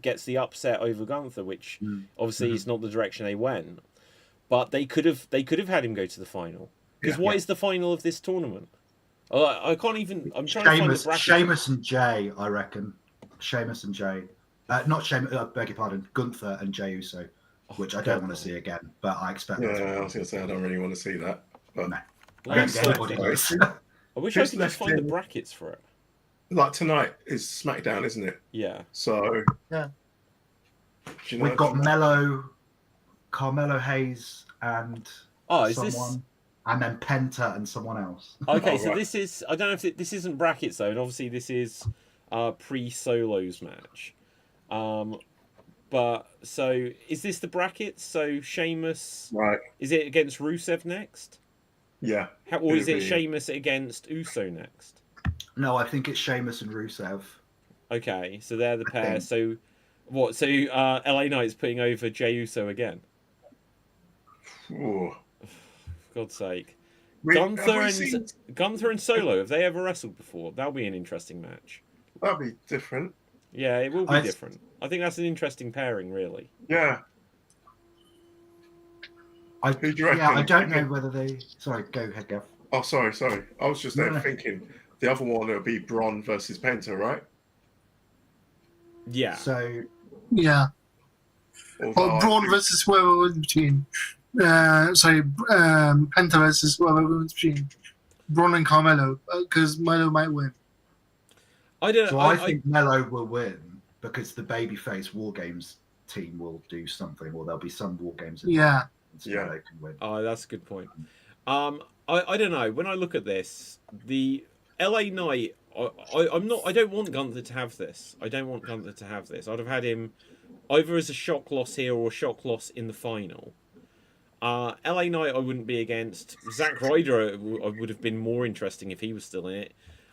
gets the upset over Gunther, which obviously is not the direction they went. But they could have had him go to the final. Because what is the final of this tournament? I can't even. I'm trying to find the bracket. Sheamus and Jay, I reckon. Sheamus and Jay. Not Sheamus, beg your pardon. Gunther and Jey Uso, which I don't want to see again, but I expect that. Yeah, I was going to say I don't really want to see that. But No. Well, I don't it's think like- anybody does. I wish I Who's could just left find the in? brackets for it. like tonight is SmackDown, isn't it? Yeah. So Do you know We've got if- Carmelo Hayes and Oh, is someone, and then Penta and someone else. this okay? Oh, So right. this is, I don't know if this isn't brackets though, and obviously this is pre-solos match. But so is this the brackets? So Sheamus, Right. is it against Rusev next? Yeah. Or is it It'll be- Sheamus against Uso next? No, I think it's Sheamus and Rusev. Okay, so they're the pair. think. So what? So LA Knight's putting over Jey Uso again. Ooh. For God's sake. Have Gunther we and seen- Gunther and Solo, have they ever wrestled before? That'll be an interesting match. That'd be different. Yeah, it will be I- different. I think that's an interesting pairing, really. Yeah. I Who do you reckon? I don't know whether they. Sorry, go ahead, Gav. Oh, sorry. I was just there No. thinking the other one would be Braun versus Penta, right? Yeah. So Yeah. Although Or I Braun think- versus whoever was between. Penta versus whoever was between Braun and Carmelo, because Melo might win. I don't So know. I think Mello will win because the babyface War Games team will do something, or there'll be some War Games. Yeah. So Yeah. they can win. Oh, that's a good point. I don't know. When I look at this, the LA Knight, I don't want Gunther to have this. I don't want Gunther to have this. I'd have had him either as a shock loss here or a shock loss in the final. LA Knight I wouldn't be against. Zack Ryder would have been more interesting if he was still in it.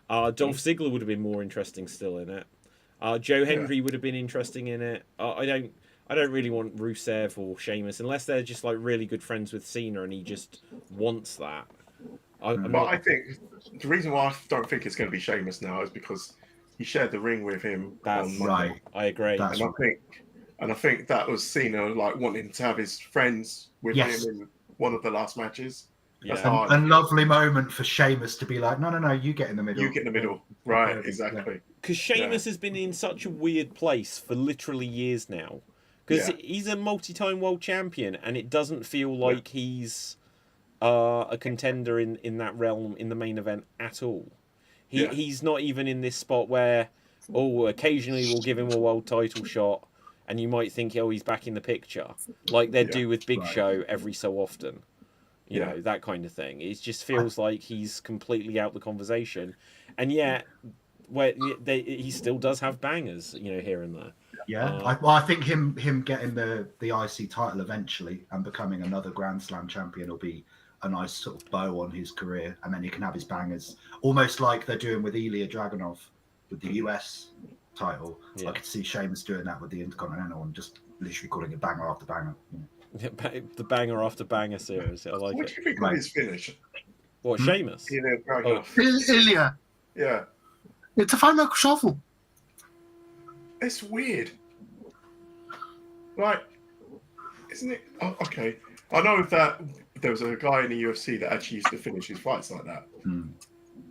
Dolph Ziggler would have been more interesting still in it. Joe Hendry would have been interesting in it. I don't really want Rusev or Sheamus unless they're just like really good friends with Cena and he just wants that. I think the reason why I don't think it's going to be Sheamus now is because he shared the ring with him That's on Monday. Right. I agree. That's And I think that was Cena like wanting to have his friends with Yes. him in one of the last matches. That's Yeah. how A lovely moment for Sheamus to be like, no, you get in the middle. you get in the middle. Right, exactly. Because Sheamus has been in such a weird place for literally years now. Because Yeah. he's a multi-time world champion, and it doesn't feel like he's a contender in that realm in the main event at all. He's not even in this spot where, occasionally we'll give him a world title shot, and you might think, he's back in the picture, like they do with Big Show every so often. You know, that kind of thing. It just feels like he's completely out the conversation, and yet he still does have bangers, here and there. Yeah, I think him getting the IC title eventually and becoming another Grand Slam champion will be a nice sort of bow on his career, and then he can have his bangers, almost like they're doing with Ilya Dragunov with the US title. Yeah. I could see Sheamus doing that with the Intercontinental and just literally calling it banger after banger. The banger after banger series. I like What it. do you think of his finish? What, Sheamus? You know, Dragunov. Ilya. Yeah. It's a final shuffle. It's weird. Like, isn't it? Oh, okay. I know that there was a guy in the UFC that actually used to finish his fights like that.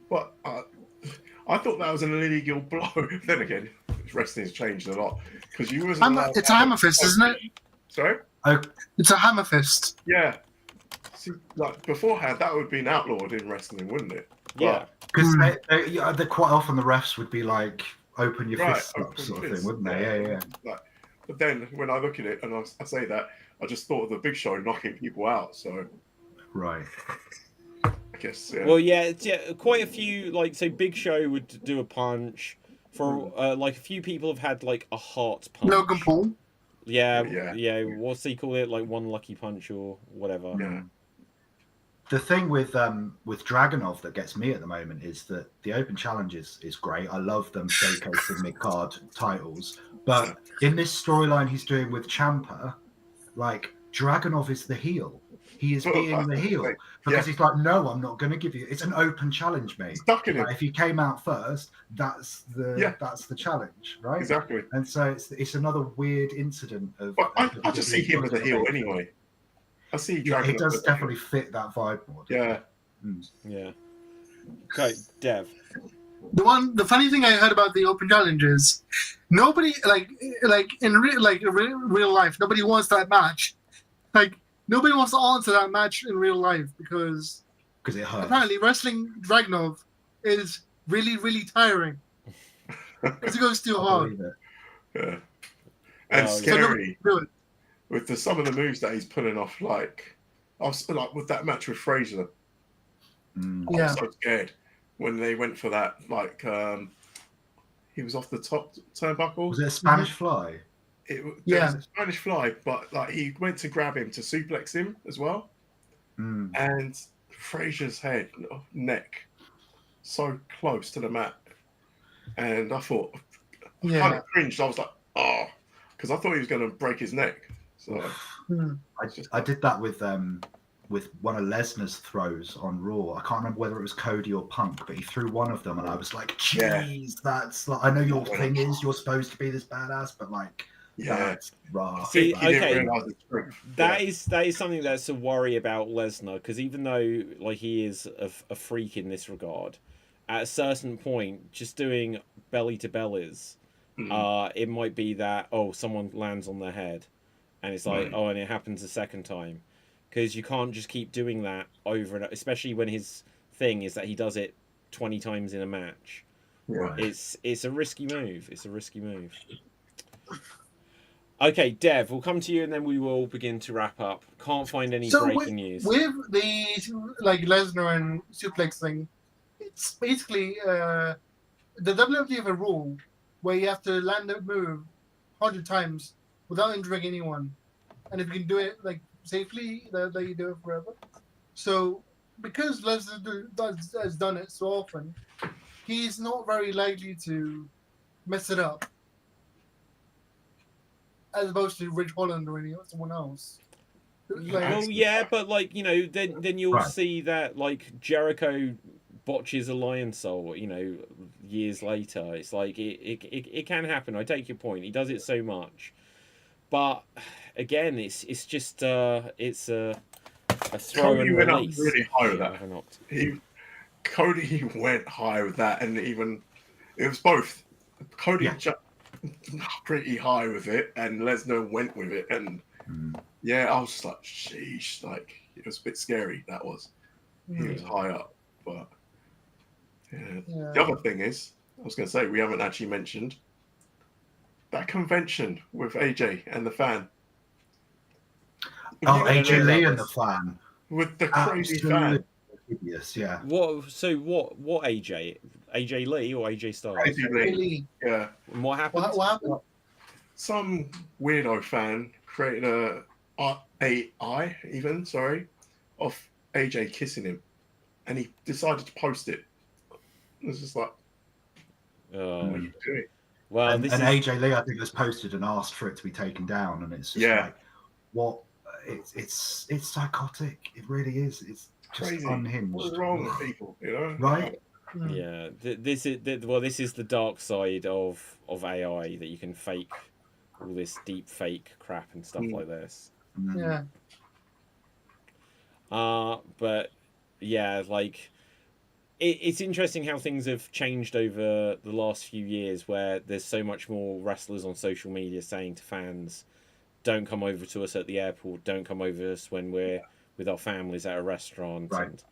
But I thought that was an illegal blow. Then again, wrestling's changed a lot. Because you wasn't allowed It's to a have hammer fist, isn't it? Sorry? It's a hammer fist. Yeah. See, like, beforehand, that would have been outlawed in wrestling, wouldn't it? Yeah. Because they quite often the refs would be like, open your Right, fists up open sort of fists, thing, wouldn't they? Yeah. Like, but then when I look at it and I say that, I just thought of the Big Show knocking people out. So Right. I guess, yeah. Well, yeah, quite a few, so Big Show would do a punch. For, a few people have had, a heart punch. Logan Paul. Yeah, Yeah. what's he call it? One lucky punch or whatever. Yeah. The thing with Dragunov that gets me at the moment is that the Open Challenge is great. I love them showcasing mid-card titles. But in this storyline he's doing with Ciampa, Dragunov is the heel. He is being the heel. Because he's like, no, I'm not going to give you... It's an open challenge, mate. Stuck in it. If you came out first, that's the challenge, right? Exactly. And so it's another weird incident of... But I just see him as a heel anyway. I see Yeah, Dragunov he does as a definitely fit that vibe more. heel. Yeah. Yeah. Okay, Dev. The funny thing I heard about the Open Challenge is nobody in real life, nobody wants that match. Nobody wants to answer that match in real life because Because it hurts. apparently wrestling Dragunov is really, really tiring because it goes too I hard. believe it. Yeah. And Oh, So scary do it. with some of the moves that he's pulling off. Like I was like with that match with Fraser, Mm. I Yeah. was so scared when they went for that. Like he was off the top turnbuckle. Was it a Spanish Fly? There Yeah. was a Spanish Fly, but like he went to grab him to suplex him as well, Mm. and Fraser's neck so close to the mat, and I thought, I kind Yeah. of cringed. I was like, oh, because I thought he was going to break his neck. So Hmm. I did that with one of Lesnar's throws on Raw. I can't remember whether it was Cody or Punk, but he threw one of them, and I was like, Yeah. "Jeez, that's like I know your thing is you're supposed to be this badass, but like yeah, that's rough." See, he didn't okay. realize the strength. That is something that's a worry about Lesnar, because even though like he is a freak in this regard, at a certain point, just doing belly to bellies, it might be that someone lands on their head, and it's like Right. and it happens a second time, because you can't just keep doing that over and especially when his thing is that he does it 20 times in a match. Yeah. It's a risky move. It's a risky move. Okay, Dev, we'll come to you and then we will begin to wrap up. Can't find any So breaking news. with the like Lesnar and suplex thing, it's basically the WWE have a rule where you have to land a move 100 times without injuring anyone, and if you can do it like safely, that you do it forever. So because Lesnar has done it so often, he's not very likely to mess it up, as opposed to Rich Holland or someone else. Well, yeah, but like then you'll Right. see that like Jericho botches a Lion Soul, years later. It's like it can happen. I take your point. He does it so much, but again, it's just it's a throw Cody and went up release. really high with Yeah, that. why not? Cody went high with that, and even it was both. Cody Yeah. jumped pretty high with it, and Lesnar went with it, and Mm. yeah, I was just like, sheesh, like it was a bit scary. That was he was high up, but yeah. Yeah. The other thing is, I was going to say we haven't actually mentioned that convention with AJ and the fan. Oh, Yeah, I AJ know Lee about and the this. fan. With the crazy fan. Absolutely hideous, yeah. What AJ? AJ Lee or AJ Styles? AJ Lee. Really? Yeah. And what happened? What happened? Some weirdo fan created a AI even, of AJ kissing him, and he decided to post it. It was just like, Oh, what are you doing? well, and this is AJ Lee, I think, has posted and asked for it to be taken down, and it's just Yeah. like, what? It's psychotic. It really is. It's just Crazy. unhinged. What's wrong with people? Right? yeah. This is the dark side of AI, that you can fake all this deep fake crap and stuff like this. Mm. Yeah. But yeah, like it's interesting how things have changed over the last few years, where there's so much more wrestlers on social media saying to fans, don't come over to us at the airport, don't come over to us when we're with our families at a restaurant, Right.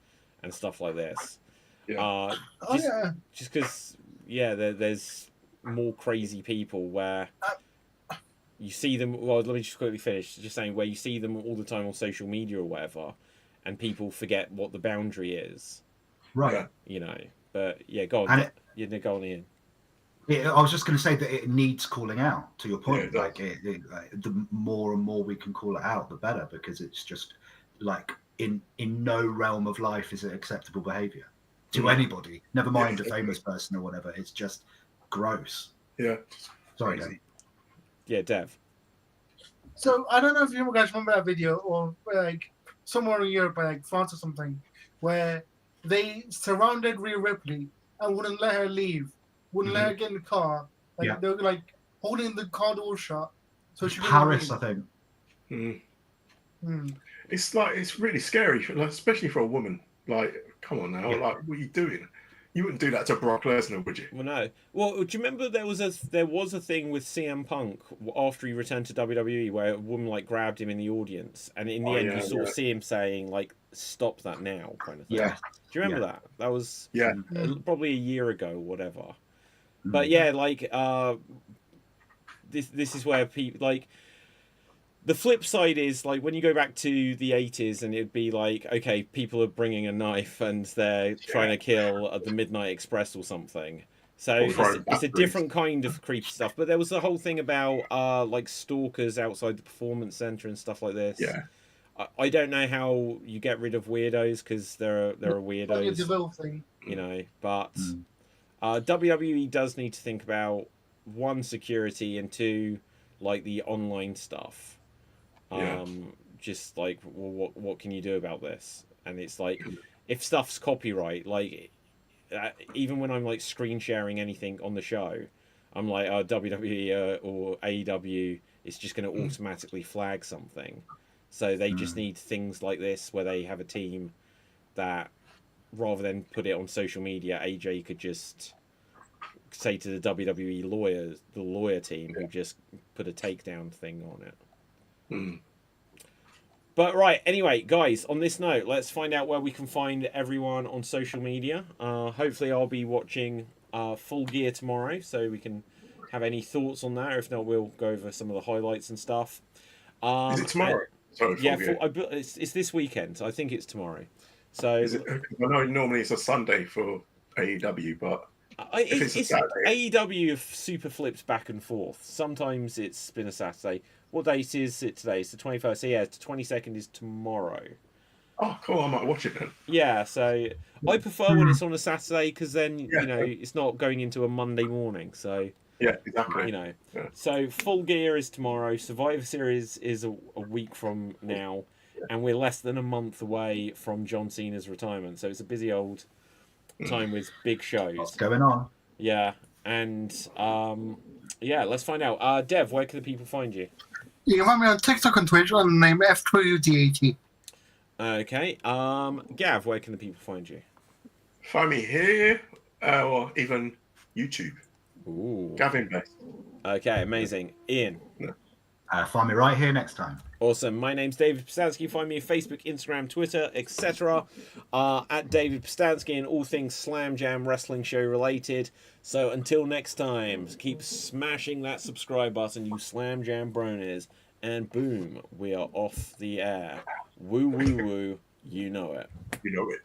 and stuff like this. Yeah. Oh yeah. Just because there's more crazy people where you see them. Well, let me just quickly finish. Just saying, where you see them all the time on social media or whatever, and people forget what the boundary is. Right. Yeah. But yeah, go on. And Go on, Ian. I was just going to say that it needs calling out. To your point, Yeah, it like the more and more we can call it out, the better, because it's just like in no realm of life is it acceptable behavior to anybody. Never mind a famous person or whatever. It's just gross. Yeah. Sorry, Crazy. Dave. Yeah, Dev. So I don't know if you guys remember that video, or like somewhere in Europe, like France or something, where they surrounded Rhea Ripley and wouldn't let her leave, wouldn't let her get in the car. Like Yeah. they were like holding the car door shut, so she couldn't Paris, leave. I think. Mm. Hmm. It's like it's really scary, like, especially for a woman. Like, come on now, Yeah. like, what are you doing? You wouldn't do that to Brock Lesnar, would you? Well, no. Well, do you remember there was a thing with CM Punk after he returned to WWE where a woman like grabbed him in the audience, and in the end you sort of see him saying like, "Stop that now," kind of thing. Yeah. Do you remember that? That was Yeah. probably a year ago, or whatever. Mm. But yeah, like this is where people like. The flip side is like when you go back to the 80s and it'd be like, okay, people are bringing a knife and they're trying to kill at the Midnight Express or something. So Or it's throwing a batteries. different kind of creepy stuff. But there was the whole thing about like stalkers outside the performance center and stuff like this. Yeah. I don't know how you get rid of weirdos because there are Like a weirdos, DeVille thing. you know. But Mm. WWE does need to think about one, security, and two, like the online stuff. Yeah. Just like, well, what can you do about this? And it's like, if stuff's copyright, like even when I'm like screen sharing anything on the show, I'm like, WWE or AEW is just going to automatically flag something. So they just need things like this where they have a team that, rather than put it on social media, AJ could just say to the WWE lawyers, the lawyer team, who just put a takedown thing on it. Mm. But right, anyway, guys, on this note, let's find out where we can find everyone on social media. Hopefully I'll be watching Full Gear tomorrow, so we can have any thoughts on that. If not, we'll go over some of the highlights and stuff. Is it tomorrow? Sorry, Yeah, Full Gear. it's this weekend. I think it's tomorrow. So Is it, I know normally it's a Sunday for AEW, but if it's a Saturday. AEW super flips back and forth. Sometimes it's been a Saturday. What date is it today? It's the 21st. So yeah, the 22nd is tomorrow. Oh, cool! I might watch it then. Yeah, so I prefer when it's on a Saturday because then you know it's not going into a Monday morning. So Yeah, exactly. you know, Yeah. so Full Gear is tomorrow. Survivor Series is a week from now, and we're less than a month away from John Cena's retirement. So it's a busy old time with big shows. What's going on? Yeah, and yeah, let's find out. Dev, where can the people find you? You can find me on TikTok and Twitch on the name F2UDAT. Okay. Gav, where can the people find you? Find me here, or even YouTube. Ooh. Gavin Best. Okay, amazing. Ian. Find me right here next time. Awesome. My name's David Postansky. Find me on Facebook, Instagram, Twitter, etc. At David Postansky and all things Slam Jam Wrestling Show related. So until next time, keep smashing that subscribe button, you Slam Jam bronies. And boom, we are off the air. Woo, woo, woo. You know it. You know it.